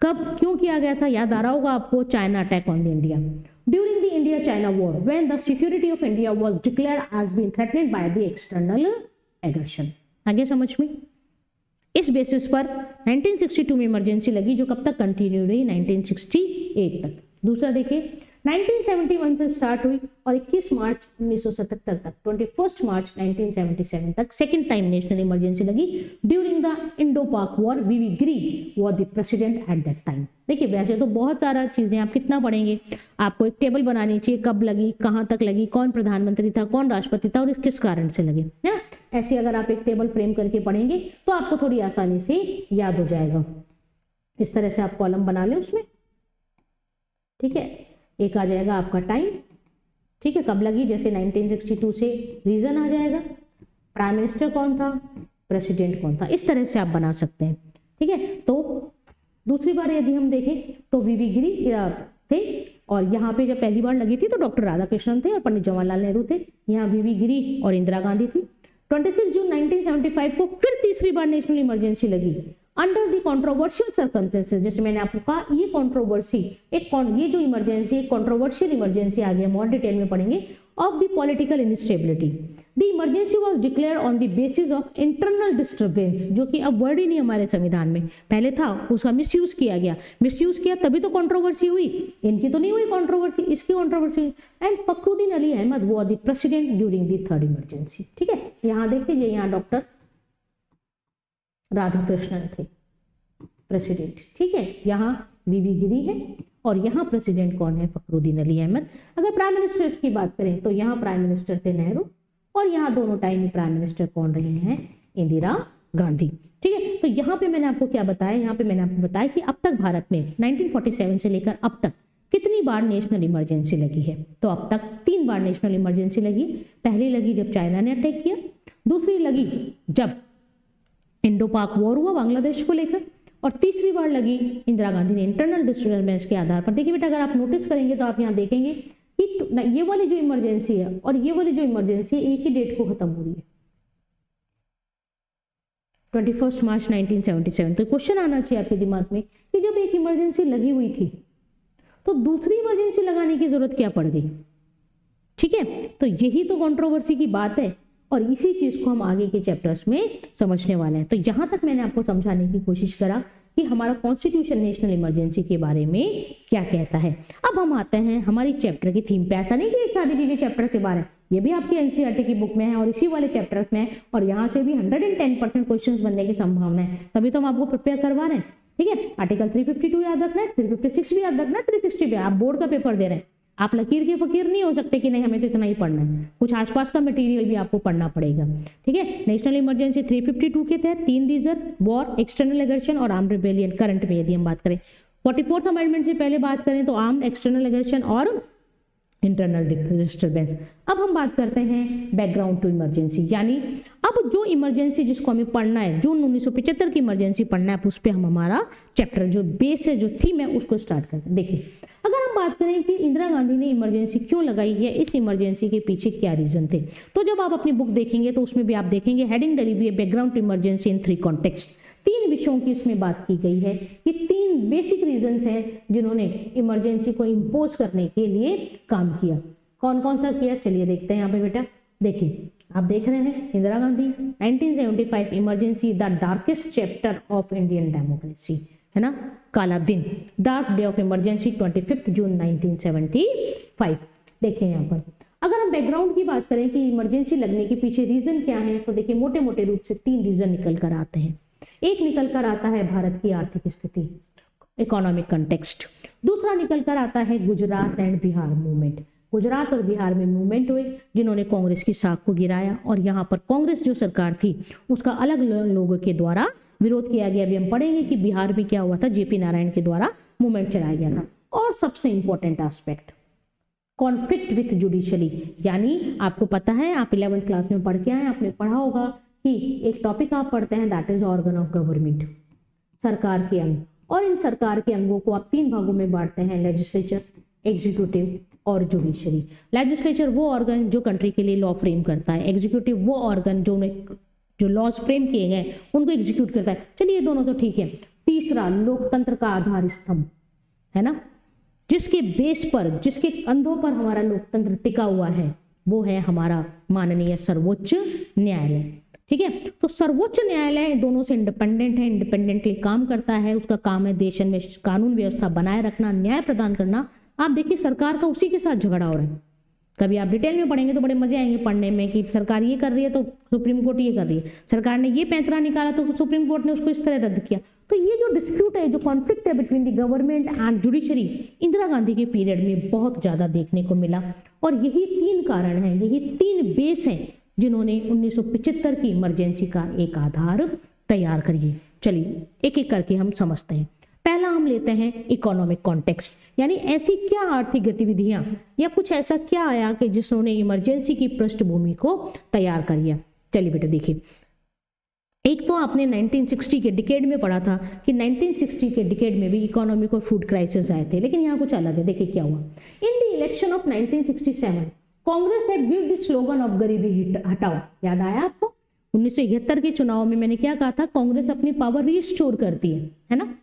कब क्यों किया गया था, याद आ रहा होगा आपको, China attack on the India, during the India China war when the security of India was declared as being threatened by the external aggression. आगे समझ में, इस बेसिस पर 1962 में इमरजेंसी लगी, जो कब तक कंटिन्यू रही, 1968 तक। दूसरा देखिए 1971 से स्टार्ट हुई और 21 मार्च 1977 तक, 21 मार्च 1977 तक सेकेंड टाइम नेशनल इमरजेंसी लगी during the Indo Pak war. V Giri was the president at that time. देखिए वैसे तो बहुत सारा चीजें आप कितना पढ़ेंगे, आपको एक टेबल बनानी चाहिए, कब लगी, कहाँ तक लगी, कौन प्रधानमंत्री था, कौन राष्ट्रपति था और किस कारण से लगे, है ना। ऐसे अगर आप एक टेबल फ्रेम करके पढ़ेंगे तो आपको थोड़ी आसानी से याद हो जाएगा। इस तरह से आप कॉलम बना लें उसमें, ठीक है। एक आ जाएगा आपका टाइम, ठीक है, कब लगी, जैसे 1962 से रीजन आ जाएगा, प्राइम मिनिस्टर कौन था, प्रेसिडेंट कौन था, इस तरह से आप बना सकते हैं, ठीक है। तो दूसरी बार यदि हम देखें तो वीवी गिरी थे, और यहाँ पे जब पहली बार लगी थी तो डॉक्टर राधाकृष्णन थे और पंडित जवाहरलाल नेहरू थे। यहाँ वीवी गिरी और इंदिरा गांधी थी। 26 जून 1975 को फिर तीसरी बार नेशनल इमरजेंसी लगी अंडर द कंट्रोवर्शियल सर्कमस्टेंसेस। जैसे मैंने आपको कहा, ये कंट्रोवर्सी ये जो इमरजेंसी एक कंट्रोवर्शियल इमरजेंसी आ गया, हम और डिटेल में पढ़ेंगे, of the political instability. The emergency was declare on the basis of internal disturbance, जो कि अब वर्ड ही नहीं हमारे संविधान में, पहले था, उसका मिसयूज किया गया। मिसयूज किया तभी तो कंट्रोवर्सी हुई, इनकी तो नहीं हुई कंट्रोवर्सी, इसकी कंट्रोवर्सी। एंड फखरुद्दीन अली अहमद वो the president during the third emergency. ठीक है, यहाँ देख लीजिए, यहाँ डॉक्टर राधाकृष्णन थे प्रेसिडेंट। ठीक है, यहाँ वीवी गिरी है और यहाँ प्रेसिडेंट कौन है, फखरुद्दीन अली अहमद। अगर प्राइम मिनिस्टर की बात करें तो यहाँ प्राइम मिनिस्टर थे नेहरू, और यहाँ दोनों टाइम में प्राइम मिनिस्टर कौन रहे हैं, इंदिरा गांधी। ठीक है, तो यहाँ पे मैंने आपको क्या बताया, यहाँ पे मैंने आपको बताया कि अब तक भारत में 1947 से लेकर अब तक कितनी बार नेशनल इमरजेंसी लगी है। तो अब तक 3 बार नेशनल इमरजेंसी लगी। पहली लगी जब चाइना ने अटैक किया, दूसरी लगी जब इंडो पाक वॉर हुआ बांग्लादेश को लेकर, और तीसरी बार लगी इंदिरा गांधी ने इंटरनल डिस्टर्बेंस के आधार पर। देखिए बेटा, अगर आप नोटिस करेंगे तो आप यहाँ देखेंगे कि ये वाली जो इमरजेंसी है और ये वाली जो इमरजेंसी है एक ही डेट को खत्म हो रही है, 21 मार्च 1977। तो क्वेश्चन आना चाहिए आपके दिमाग में कि जब एक इमरजेंसी लगी हुई थी तो दूसरी इमरजेंसी लगाने की जरूरत क्या पड़ गई। ठीक है, तो यही तो कंट्रोवर्सी की बात है और इसी चीज को हम आगे के चैप्टर्स में समझने वाले हैं। तो यहां तक मैंने आपको समझाने की कोशिश करा कि हमारा कॉन्स्टिट्यूशन नेशनल इमरजेंसी के बारे में क्या कहता है। अब हम आते हैं हमारी चैप्टर की थीम पे। ऐसा नहीं कि एक सारी चीजें चैप्टर के बारे, ये भी आपकी एनसीईआरटी की बुक में है और इसी वाले चैप्टर्स में है, और यहाँ से भी 110% क्वेश्चन बनने की संभावना है, तभी तो हम आपको प्रिपेयर करवा रहे हैं। ठीक है, आर्टिकल 352 याद रखना है, 356 भी याद रखना है, 360 भी। आप बोर्ड का पेपर दे रहे हैं, आप लकीर के फकीर नहीं हो सकते कि नहीं हमें तो इतना ही पढ़ना है, कुछ आसपास का मटेरियल भी आपको पढ़ना पड़ेगा। ठीक है, नेशनल इमरजेंसी 352 के तहत 3 रीजन, वॉर, एक्सटर्नल एग्रेशन और आर्म्ड रिबेलियन। करंट में यदि हम बात करें 44th अमेंडमेंट से पहले बात करें तो आर्म्ड, एक्सटर्नल एग्रेशन और इंटरनल डिस्टर्बेंस। अब हम बात करते हैं बैकग्राउंड टू इमरजेंसी, यानी अब जो इमरजेंसी जिसको हमें पढ़ना है, जून 1975 की इमरजेंसी पढ़ना है, उस पर हम हमारा चैप्टर जो बेस है, जो थीम है, उसको स्टार्ट करते हैं। देखिए, अगर हम बात करें कि इंदिरा गांधी ने इमरजेंसी क्यों लगाई है, इस इमरजेंसी के पीछे क्या रीजन थे, तो जब आप अपनी बुक देखेंगे तो उसमें भी आप देखेंगे हेडिंग डली हुई है background to emergency in 3 context. 3 विषयों की इसमें बात की गई है कि 3 बेसिक रीजंस हैं जिन्होंने इमरजेंसी को इम्पोज करने के लिए काम किया। कौन कौन सा किया, चलिए देखते हैं। यहाँ पे बेटा देखिए, आप देख रहे हैं Indira Gandhi 1975 emergency the darkest chapter of Indian democracy, है ना, काला दिन, डार्क डे ऑफ इमरजेंसी 25 जून 1975। देखें यहाँ पर अगर हम बैकग्राउंड की बात करें कि इमरजेंसी लगने के पीछे रीजन क्या है, तो देखिए मोटे मोटे रूप से 3 रीजन निकल कर आते हैं। एक निकल कर आता है भारत की आर्थिक स्थिति, इकोनॉमिक कंटेक्स्ट। दूसरा निकल कर आता है गुजरात एंड बिहार मूवमेंट। गुजरात और बिहार में मूवमेंट हुए जिन्होंने कांग्रेस की साख को गिराया, और यहाँ पर कांग्रेस जो सरकार थी उसका अलग लोगों के द्वारा विरोध किया गया। अभी हम पढ़ेंगे कि बिहार में क्या हुआ था, जेपी नारायण के द्वारा मूवमेंट चलाया गया था। और सबसे important aspect conflict with judiciary, यानी आपको पता है, आप 11th क्लास में पढ़ के आए, आपने पढ़ा होगा कि एक टॉपिक आप पढ़ते हैं that is organ of government, सरकार के अंग, और इन सरकार के अंगों को आप 3 भागों में बांटते हैं, लेजिस्लेचर, एग्जीक्यूटिव और जुडिशरी। लेजिस्लेचर वो ऑर्गन जो कंट्री के लिए लॉ फ्रेम करता है, एग्जीक्यूटिव वो ऑर्गन जो लॉज फ्रेम किए गए उनको एग्जीक्यूट करता है। चलिए ये दोनों तो ठीक है। तीसरा लोकतंत्र का आधार स्तंभ, है ना, जिसके बेस पर, जिसके कंधों पर हमारा लोकतंत्र टिका हुआ है, वो है हमारा माननीय सर्वोच्च न्यायालय। ठीक है, तो सर्वोच्च न्यायालय दोनों से इंडिपेंडेंट है, इंडिपेंडेंटली काम करता है। उसका काम है देश में कानून व्यवस्था बनाए रखना, न्याय प्रदान करना। आप देखिए सरकार का उसी के साथ झगड़ा हो रहा है। कभी आप डिटेल में पढ़ेंगे तो बड़े मजे आएंगे पढ़ने में कि सरकार ये कर रही है तो सुप्रीम कोर्ट ये कर रही है, सरकार ने ये पैंतरा निकाला तो सुप्रीम कोर्ट ने उसको इस तरह रद्द किया। तो ये जो डिस्प्यूट है, जो कॉन्फ्लिक्ट है between the government and judiciary, Indira Gandhi के पीरियड में बहुत ज्यादा देखने को मिला। और यही 3 कारण हैं, यही 3 बेस हैं जिन्होंने 1975 की इमरजेंसी का एक आधार तैयार करिए। चलिए एक एक करके हम समझते हैं। पहला हम लेते हैं इकोनॉमिक कॉन्टेक्स्ट, यानी ऐसी क्या आर्थिक गतिविधियां या कुछ ऐसा क्या आया कि जिसने इमरजेंसी की पृष्ठभूमि को तैयार कर लिया। चलिए बेटा देखिए, एक तो आपने 1960 के डिकेड में पढ़ा था कि 1960 के डिकेड में भी इकोनॉमिक और फूड क्राइसिस आए थे, लेकिन यहाँ कुछ अलग है। देखिए क्या हुआ। In the election of 1967 Congress had give the slogan of गरीबी हटाओ। याद आया आपको? 1971 के चुनाव में मैंने क्या कहा था? कांग्रेस अपनी पावर रिस्टोर करती है ना।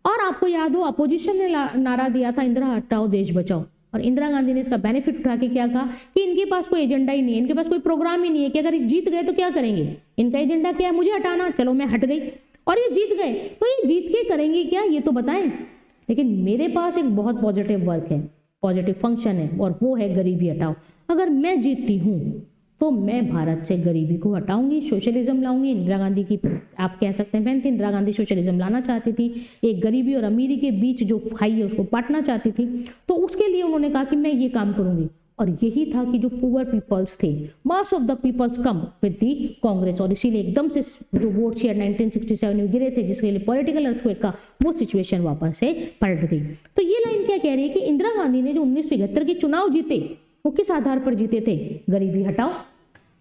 और आपको याद हो अपोजिशन ने नारा दिया था इंदिरा हटाओ देश बचाओ, और इंदिरा गांधी ने इसका बेनिफिट उठा के क्या कहा कि इनके पास कोई एजेंडा ही नहीं है, इनके पास कोई प्रोग्राम ही नहीं है कि अगर ये जीत गए तो क्या करेंगे। इनका एजेंडा क्या है? मुझे हटाना, चलो मैं हट गई। और ये जीत गए तो ये जीत के करेंगे क्या, ये तो बताएं। लेकिन मेरे पास एक बहुत पॉजिटिव वर्क है, पॉजिटिव फंक्शन है, और वो है गरीबी हटाओ। अगर मैं जीतती हूँ तो मैं भारत से गरीबी को हटाऊंगी, सोशलिज्म लाऊंगी। इंदिरा गांधी की आप कह सकते हैं बहन थी, इंदिरा गांधी सोशलिज्म लाना चाहती थी, एक गरीबी और अमीरी के बीच जो खाई है उसको पाटना चाहती थी। तो उसके लिए उन्होंने कहा कि मैं ये काम करूंगी, और यही था कि जो पुअर पीपल्स थे, mass of the peoples come with the Congress, और इसीलिए एकदम से जो वोट शेयर 1967 में गिरे थे जिसके लिए पॉलिटिकल अर्थक्वेक का, वो सिचुएशन वापस से पलट गई। तो ये लाइन क्या कह रही है कि इंदिरा गांधी ने जो 1971 के चुनाव जीते वो किस आधार पर जीते थे? गरीबी हटाओ।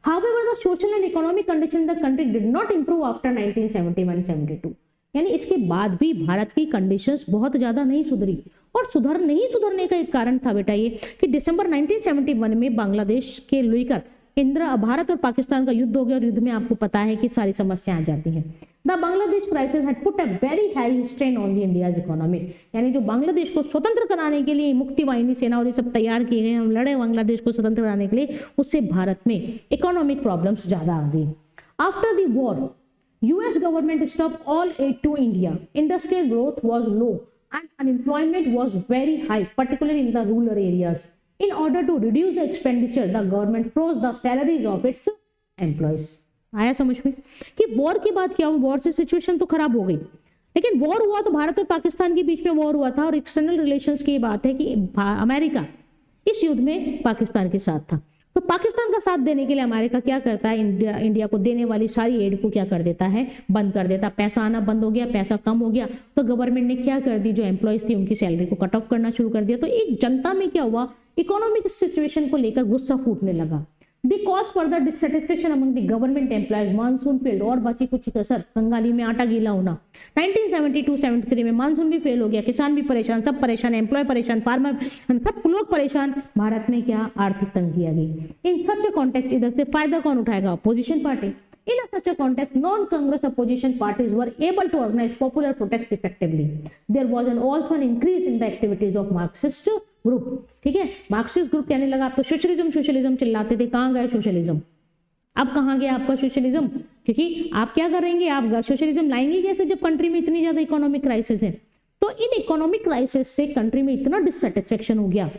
However, the social and economic condition in the country did not improve after 1971-72। यानी इसके बाद भी भारत की कंडीशंस बहुत ज्यादा नहीं सुधरी, और सुधरने का एक कारण था बेटा ये कि दिसंबर 1971 में बांग्लादेश के लेकर भारत और पाकिस्तान का युद्ध हो गया, और युद्ध में आपको पता है कि सारी समस्याएं आ जाती हैं। The Bangladesh crisis had put a very high strain on the India's economy. यानी जो बांग्लादेश को स्वतंत्र कराने के लिए मुक्ति वाहिनी सेना और ये सब तैयार किए गए, हम लड़े बांग्लादेश को स्वतंत्र कराने के लिए, उससे भारत में इकोनॉमिक प्रॉब्लम्स ज्यादा आ गई। After the war US government stopped all aid to India. Industrial growth was low and unemployment was very high, particularly in the rural areas. In order to reduce the expenditure, the government froze the salaries of its employees. आया समझ में कि war के बाद क्या हुआ? War से situation तो खराब हो गई, लेकिन वॉर हुआ तो भारत और पाकिस्तान के बीच में वॉर हुआ था, और एक्सटर्नल रिलेशंस की बात है कि अमेरिका इस युद्ध में पाकिस्तान के साथ था। तो पाकिस्तान का साथ देने के लिए अमेरिका क्या करता है? इंडिया को देने वाली सारी एड को क्या कर देता है? बंद कर देता। पैसा आना बंद हो गया, पैसा कम हो गया, तो गवर्नमेंट ने क्या कर दी? जो एम्प्लॉयज थी उनकी सैलरी को कट ऑफ करना शुरू कर दिया। तो एक जनता में क्या हुआ? इकोनॉमिक सिचुएशन को लेकर गुस्सा फूटने लगा। The cause for the dissatisfaction among the government employees, monsoon fail, और बाकी कुछ कसर, कंगाली में आटा गीला होना। 1972-73 में मानसून भी फेल हो गया, किसान भी परेशान, सब परेशान, एम्प्लॉय परेशान, फार्मर, सब लोग परेशान। भारत में क्या? आर्थिक तंगी आ गई। इन सच कॉन्टेक्स्ट इधर से फायदा कौन उठाएगा? Opposition party. In such a context, non-Congress opposition parties were able to organize popular protests effectively. There was also an increase in the activities of Marxist group. ठीक है, मार्क्सिस्ट ग्रुप कहने लगा आप तो सोशलिज्म चिल्लाते थे, कहाँ गए सोशलिज्म? अब कहाँ गया आपका सोशलिज्म? क्योंकि आप क्या करेंगे? आप सोशलिज्म लाएंगे कैसे जब कंट्री में इतनी ज्यादा इकोनॉमिक क्राइसिस है? तो इन इकोनॉमिक क्राइसिस से कंट्री में इतना डिससेटिस्फेक्शन हो गया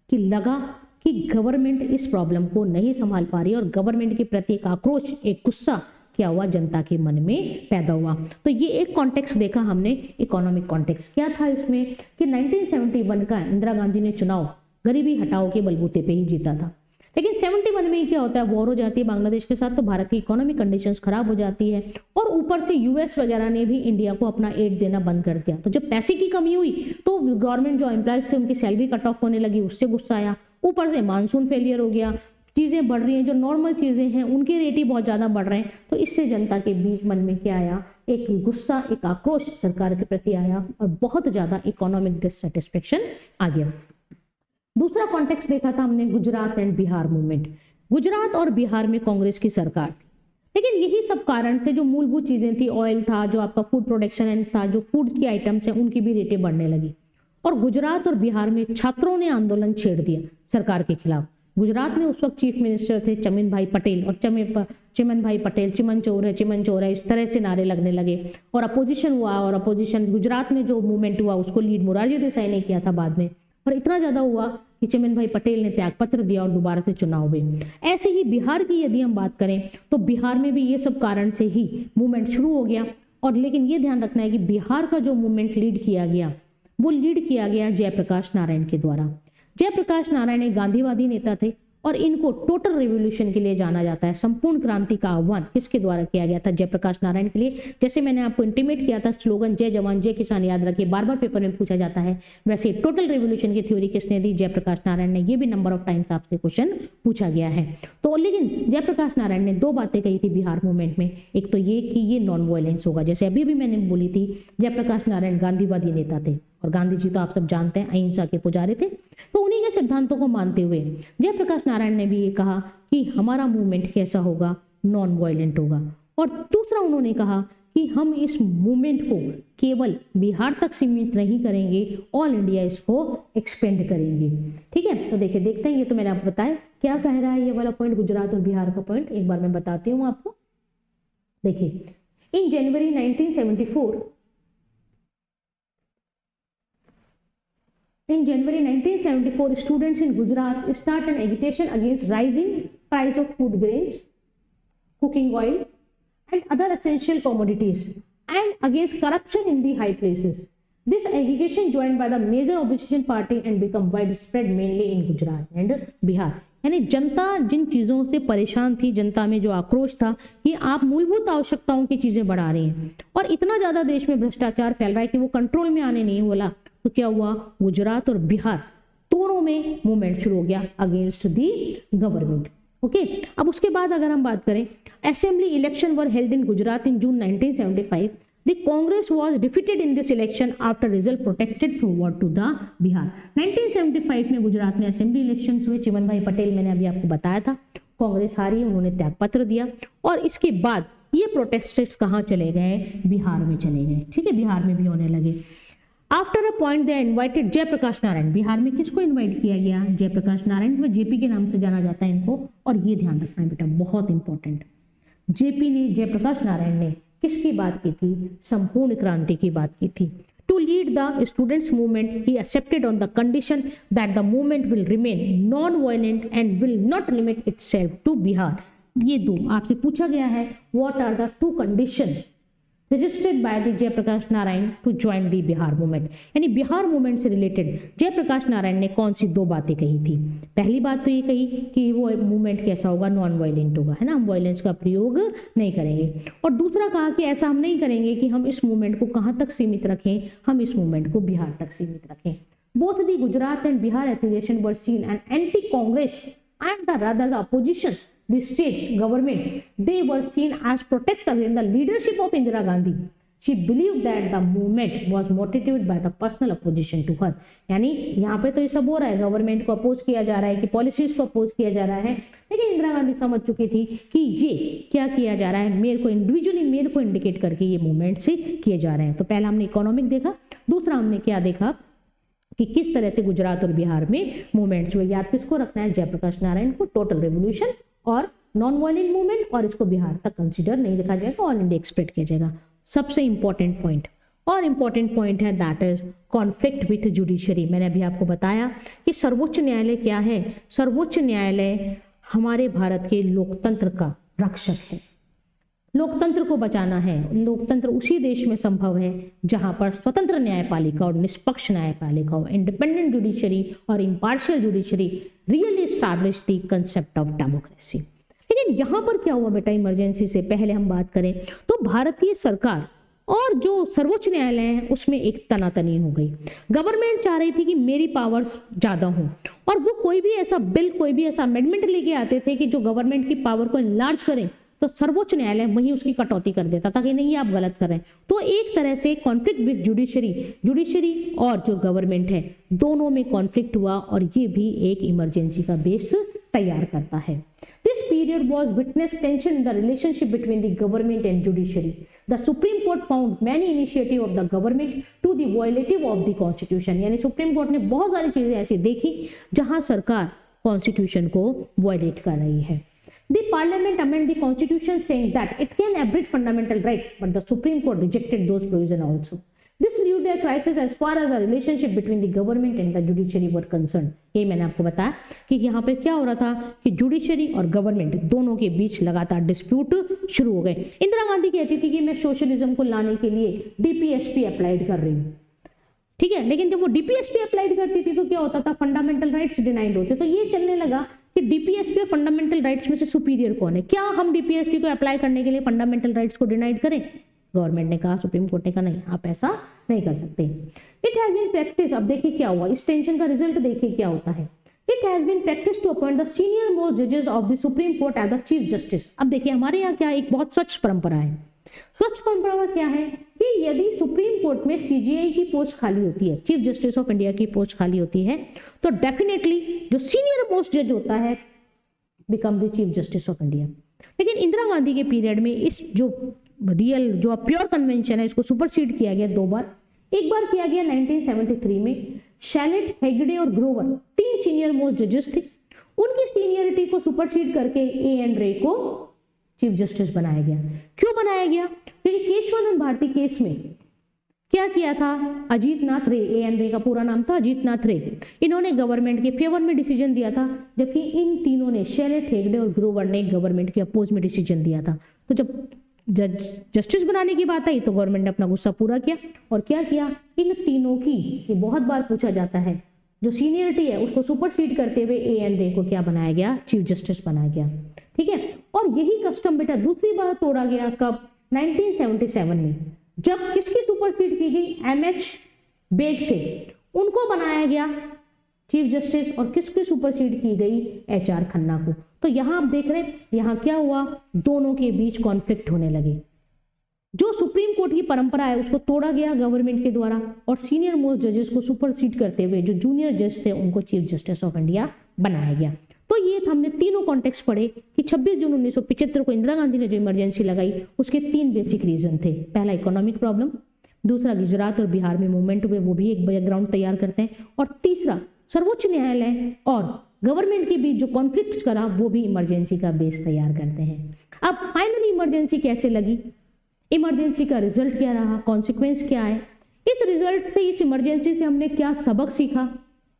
कि लगा कि गवर्नमेंट इस प्रॉब्लम को नहीं संभाल पा रही, और गवर्नमेंट के प्रति एक आक्रोश, एक गुस्सा क्या हुआ? जनता के मन में पैदा हुआ। तो ये एक कॉन्टेक्स्ट देखा हमने, इकोनॉमिक कॉन्टेक्स्ट क्या था इसमें कि 1971 का इंदिरा गांधी ने चुनाव गरीबी हटाओ के बलबूते पे ही जीता था। लेकिन 71 में क्या होता है? वॉर हो जाती है बांग्लादेश के साथ, तो भारत की इकोनॉमिक कंडीशंस खराब हो जाती है, और ऊपर से यूएस वगैरह ने भी इंडिया को अपना एड देना बंद कर दिया। तो जब पैसे की कमी हुई तो गवर्नमेंट जो एम्प्लॉयज थे उनकी सैलरी कट ऑफ होने लगी, उससे गुस्सा आया। ऊपर से मानसून फेलियर हो गया, चीजें बढ़ रही हैं, जो नॉर्मल चीजें हैं उनके रेट ही बहुत ज्यादा बढ़ रहे हैं। तो इससे जनता के बीच मन में क्या आया? एक गुस्सा, एक आक्रोश सरकार के प्रति आया, और बहुत ज्यादा इकोनॉमिक डिससेटिस्फेक्शन आ गया। दूसरा कॉन्टेक्स्ट देखा था हमने, गुजरात एंड बिहार मूवमेंट। गुजरात और बिहार में कांग्रेस की सरकार थी, लेकिन यही सब कारण से जो मूलभूत चीजें थी, ऑयल था, जो आपका फूड प्रोडक्शन एंड था, जो फूड की आइटम्स हैं, उनकी भी रेटें बढ़ने लगी। और गुजरात और बिहार में छात्रों ने आंदोलन छेड़ दिया सरकार के खिलाफ। गुजरात में उस वक्त चीफ मिनिस्टर थे चमन भाई पटेल, और चिमन भाई पटेल, चिमन चोर है, इस तरह से नारे लगने लगे, और अपोजिशन हुआ। और अपोजिशन गुजरात में जो मूवमेंट हुआ उसको लीड मोरारजी देसाई ने किया था बाद में, और इतना ज्यादा हुआ कि चिमन भाई पटेल ने त्यागपत्र दिया और दोबारा से चुनाव हुए। ऐसे ही बिहार की यदि हम बात करें तो बिहार में भी ये सब कारण से ही मूवमेंट शुरू हो गया। और लेकिन ये ध्यान रखना है कि बिहार का जो मूवमेंट लीड किया गया वो लीड किया गया जयप्रकाश नारायण के द्वारा। जयप्रकाश नारायण एक गांधीवादी नेता थे, और इनको टोटल रिवॉल्यूशन के लिए जाना जाता है। संपूर्ण क्रांति का आह्वान किसके द्वारा किया गया था? जयप्रकाश नारायण के लिए। जैसे मैंने आपको इंटीमेट किया था स्लोगन जय जवान जय किसान याद रखिए, बार बार पेपर में पूछा जाता है, वैसे टोटल रिवॉल्यूशन की थ्योरी किसने दी? जयप्रकाश नारायण ने। ये भी नंबर ऑफ टाइम्स आपसे क्वेश्चन पूछा गया है। तो लेकिन जयप्रकाश नारायण ने दो बातें कही थी बिहार मूवमेंट में, एक तो ये कि ये नॉन वायलेंस होगा, जैसे अभी भी मैंने बोली थी जयप्रकाश नारायण गांधीवादी नेता थे और गांधी जी तो आप सब जानते हैं अहिंसा के पुजारी थे। तो उन्हीं के सिद्धांतों को मानते हुए जयप्रकाश नारायण ने भी ये कहा कि हमारा मूवमेंट कैसा होगा? नॉन वायलेंट होगा। और दूसरा उन्होंने कहा कि हम इस मूवमेंट को केवल बिहार तक सीमित नहीं करेंगे, ऑल इंडिया इसको एक्सपेंड करेंगे। ठीक है, तो देखिए देखते हैं, ये तो मैंने आपको बताया क्या कह रहा है ये वाला पॉइंट, गुजरात और बिहार का पॉइंट एक बार मैं बताती हूँ आपको। देखिए इन जनवरी 1974 In January 1974, students in Gujarat start an agitation against rising price of food grains, cooking oil, and other essential commodities, and against corruption in the high places. This agitation joined by the major opposition party and become widespread mainly in Gujarat and Bihar. यानी जनता जिन चीज़ों से परेशान थी, जनता में जो आक्रोश था कि आप मूलभूत आवश्यकताओं की चीज़ें बढ़ा रही हैं और इतना ज़्यादा देश में भ्रष्टाचार फैल रहा है कि वो कंट्रोल में आने नहीं वाला, तो क्या हुआ? गुजरात और बिहार दोनों में मूवमेंट शुरू हो गया अगेंस्ट दी गवर्नमेंट। ओके, अब उसके बाद अगर हम बात करें, assembly election were held in Gujarat in June 1975। The Congress was defeated in this election after result protected forward to the Bihar। 1975 में गुजरात में असेंबली इलेक्शन हुए, चिमन भाई पटेल मैंने अभी आपको बताया था, कांग्रेस हारी, उन्होंने त्यागपत्र दिया और इसके बाद ये प्रोटेस्टर्स कहाँ चले गए? बिहार में चले गए। ठीक है, बिहार में भी होने लगे। After a point they invited Jayaprakash Narayan. Bihar में किसको इन्वाइट किया गया? जयप्रकाश नारायण, वो जेपी के नाम से जाना जाता है इनको, और ये ध्यान रखना है बेटा, बहुत इंपॉर्टेंट। जेपी ने, जयप्रकाश नारायण ने किसकी बात की थी? संपूर्ण क्रांति की बात की थी। To lead the students movement he accepted on the condition that the movement will remain non violent and will not limit itself to Bihar. ये दो आपसे पूछा गया है, what are the two condition suggested by the Jayaprakash Narayan to join the Bihar movement. यानी Bihar movement से related Jayaprakash Narayan ने कौन सी दो बातें कही थी? पहली बात तो ये कही कि वो मूवमेंट कैसा होगा? नॉन वायलेंट होगा, है ना, हम वायलेंस का प्रयोग नहीं करेंगे। और दूसरा कहा कि ऐसा हम नहीं करेंगे कि हम इस मूवमेंट को कहाँ तक सीमित रखें, हम इस मूवमेंट को बिहार तक सीमित रखें। Both the Gujarat and Bihar affiliation were seen and anti Congress and the rather the opposition the state government, they were seen as protest against the leadership of Indira Gandhi. She believed that the movement was motivated by the personal opposition to her। यानी यहाँ पे तो ये सब हो रहा है, government को अपोज किया जा रहा है कि पॉलिसीज को अपोज किया जा रहा है, लेकिन इंदिरा गांधी समझ चुकी थी कि ये क्या किया जा रहा है, मेरे को इंडिविजुअली मेरे को इंडिकेट करके ये मूवमेंट से किए जा रहे हैं। तो पहला हमने इकोनॉमिक देखा, दूसरा हमने क्या देखा कि किस तरह से गुजरात और बिहार में मूवमेंट्स हुए। याद किसको रखना है? जयप्रकाश नारायण को। टोटल रेवोल्यूशन और नॉन वायलेंट मूवमेंट, और इसको बिहार तक कंसीडर नहीं रखा जाएगा, ऑल इंडिया एक्सपेक्ट किया जाएगा। सबसे इंपॉर्टेंट पॉइंट और इंपॉर्टेंट पॉइंट है that is conflict with judiciary. मैंने अभी आपको बताया कि सर्वोच्च न्यायालय क्या है? सर्वोच्च न्यायालय हमारे भारत के लोकतंत्र का रक्षक है। लोकतंत्र को बचाना है। लोकतंत्र उसी देश में संभव है जहां पर स्वतंत्र न्यायपालिका और निष्पक्ष न्यायपालिका हो, इंडिपेंडेंट जुडिशरी और impartial judiciary really establish the concept of democracy. लेकिन यहाँ पर क्या हुआ बेटा? इमरजेंसी से पहले हम बात करें तो भारतीय सरकार और जो सर्वोच्च न्यायालय है उसमें एक तनातनी हो गई। गवर्नमेंट चाह रही थी कि मेरी पावर्स ज़्यादा हों और वो कोई भी ऐसा बिल, कोई भी ऐसा अमेंडमेंट लेके आते थे कि जो गवर्नमेंट की पावर को इनलार्ज करें, तो सर्वोच्च न्यायालय वहीं उसकी कटौती कर देता था कि नहीं आप गलत कर रहे हैं। तो एक तरह से कॉन्फ्लिक्ट विद जुडिशरी और जो गवर्नमेंट है दोनों में कॉन्फ्लिक्ट हुआ और ये भी एक इमरजेंसी का बेस तैयार करता है। This period was witness tension in the relationship between the government and judiciary. The supreme court found many initiative of the government to the violative of the constitution. यानी सुप्रीम कोर्ट ने बहुत सारी चीजें ऐसी देखी जहां सरकार कॉन्स्टिट्यूशन को वायलेट कर रही है। The Parliament amended the Constitution saying that it can abridge fundamental rights, but the Supreme Court rejected those provisions also. This led to a crisis as far as the relationship between the government and the judiciary were concerned. ये मैंने आपको बताया कि यहाँ पे क्या हो रहा था कि जुडिशरी और गवर्नमेंट दोनों के बीच लगातार डिस्प्यूट शुरू हो गए। इंदिरा गांधी कहती थी कि मैं सोशलिज्म को लाने के लिए डीपीएसपी अप्लाइड कर रही हूँ, ठीक है, लेकिन जब वो डीपीएसपी अप्लाइड करती थी तो क्या होता था? फंडामेंटल राइट्स डिनाइड होते। तो ये चलने लगा कि डीपीएसपी और फंडामेंटल राइट्स में से सुपीरियर कौन है। क्या हम डीपीएसपी को अप्लाई करने के लिए फंडामेंटल राइट्स को डिनाइड करें? गवर्नमेंट ने कहा, सुप्रीम कोर्ट ने कहा नहीं, आप ऐसा नहीं कर सकते। इट हैज बीन प्रैक्टिस, अब देखिए क्या हुआ, इस टेंशन का रिजल्ट देखिए क्या होता है। It has been practice to appoint the senior most जजेस of the supreme Court as the chief justice. अब देखिए हमारे यहाँ क्या एक बहुत स्वच्छ परंपरा है। स्वच्छ परंपरा क्या है कि यदि सुप्रीम कोर्ट में सीजीआई की पोस्ट खाली होती है, चीफ जस्टिस ऑफ इंडिया की पोस्ट खाली होती है, तो डेफिनेटली जो सीनियर मोस्ट जज होता है become the chief justice of India. लेकिन इंदिरा गांधी के पीरियड में इस जो रियल जो प्योर कन्वेंशन है इसको सुपरसीड किया गया 2 बार। एक बार किया गया 1973 में। शैलेट, हेगड़े और ग्रोवर 3 सीनियर मोस्ट जजेस थे, उनकी सीनियरिटी को सुपरसीड करके ए.एन. रे को चीफ जस्टिस बनाया गया। क्यों बनाया गया? क्योंकि केशवानंद भारती केस में क्या किया था, अजीत नाथ रे, ए.एन. रे का पूरा नाम था अजीत नाथ रे, इन्होंने गवर्नमेंट के फेवर में डिसीजन दिया था, जबकि इन तीनों ने, शैलेट, हेगड़े और ग्रोवर ने गवर्नमेंट के अपोज में डिसीजन दिया था। तो जब जस्टिस बनाने की बात आई तो गवर्नमेंट ने अपना गुस्सा पूरा किया और क्या किया, इन तीनों की, ये बहुत बार पूछा जाता है, जो सीनियरिटी है उसको सुपरसीड करते हुए ए.एन. रे को क्या बनाया गया, चीफ जस्टिस बनाया गया। ठीक है, और यही कस्टम बेटा दूसरी बार तोड़ा गया कब, 1977 में, जब किसकी सुपरसीड की गई, एम.एच. बेग थे, उनको बनाया गया चीफ जस्टिस, और किसकी सुपरसीड की गई, एच.आर. खन्ना को। तो यहां आप देख रहे हैं यहां क्या हुआ, दोनों के बीच कॉन्फ्लिक्ट होने लगे। जो सुप्रीम कोर्ट की परंपरा है उसको तोड़ा गया गवर्नमेंट के द्वारा, और सीनियर मोस्ट जजेस को सुपरसीड करते हुए जो जूनियर जज थे उनको चीफ जस्टिस ऑफ इंडिया बनाया गया। तो ये हमने तीनों कॉन्टेक्स्ट पढ़े कि 26 जून 1975 को इंदिरा गांधी ने जो इमरजेंसी लगाई उसके 3 बेसिक रीजन थे। पहला इकोनॉमिक प्रॉब्लम, दूसरा गुजरात और बिहार में मूवमेंट हुए, वो भी एक बैकग्राउंड तैयार करते हैं, और तीसरा सर्वोच्च न्यायालय और गवर्नमेंट के बीच जो कॉन्फ्लिक्ट करा वो भी इमरजेंसी का बेस तैयार करते हैं। अब फाइनली इमरजेंसी कैसे लगी, इमरजेंसी का रिजल्ट क्या रहा, कॉन्सिक्वेंस क्या है, इस रिजल्ट से, इस इमरजेंसी से हमने क्या सबक सीखा,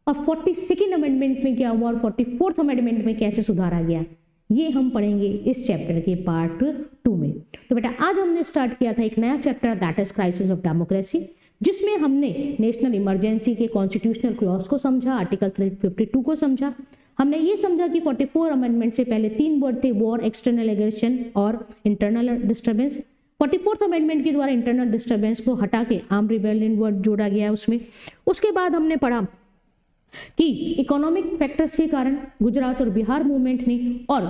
और 42nd अमेंडमेंट में क्या हुआ और 44th अमेंडमेंट में कैसे सुधारा गया, ये हम पढ़ेंगे इस चैप्टर के पार्ट 2 में। तो बेटा आज हमने स्टार्ट किया था एक नया chapter, that is crisis of democracy, जिसमें हमने नेशनल इमरजेंसी के कॉन्स्टिट्यूशनल क्लॉज को समझा, आर्टिकल 352 को समझा। हमने ये समझा कि 44 अमेंडमेंट से पहले 3 वर्ड थे, वॉर, एक्सटर्नल एग्रेशन और इंटरनल डिस्टर्बेंस। 44th अमेंडमेंट के द्वारा इंटरनल डिस्टर्बेंस को हटा के आर्म रिबेलियन वर्ड जोड़ा गया उसमें। उसके बाद हमने पढ़ा कि इकोनॉमिक फैक्टर्स के कारण गुजरात और बिहार मूवमेंट ने, और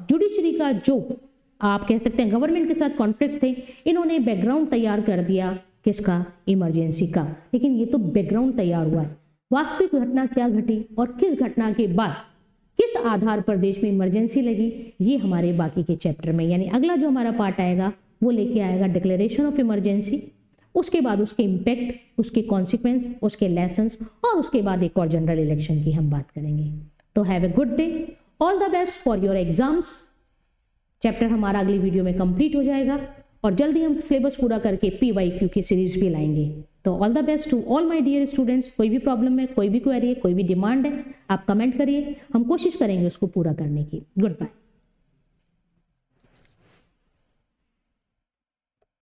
जुडिशरी का जो आप कह सकते हैं गवर्नमेंट के साथ कॉन्फ्लिक्ट थे, इन्होंने बैकग्राउंड तैयार कर दिया किसका, इमरजेंसी का। लेकिन ये तो बैकग्राउंड तैयार हुआ है, वास्तविक घटना क्या घटी और किस घटना के बाद किस आधार पर देश में इमरजेंसी लगी, ये हमारे बाकी के चैप्टर में, यानी अगला जो हमारा पार्ट आएगा वो लेके आएगा डिक्लेरेशन ऑफ इमरजेंसी, उसके बाद उसके इम्पैक्ट, उसके कॉन्सिक्वेंस, उसके लेसन्स, और उसके बाद एक और जनरल इलेक्शन की हम बात करेंगे। तो have a good day, all the best for your exams. Chapter हमारा अगली वीडियो में कंप्लीट हो जाएगा और जल्दी हम सिलेबस पूरा करके PYQ की सीरीज भी लाएंगे। तो all the best to all my dear students. कोई भी प्रॉब्लम है, कोई भी क्वेरी है, कोई भी डिमांड है, आप कमेंट करिए, हम कोशिश करेंगे उसको पूरा करने की। Good bye.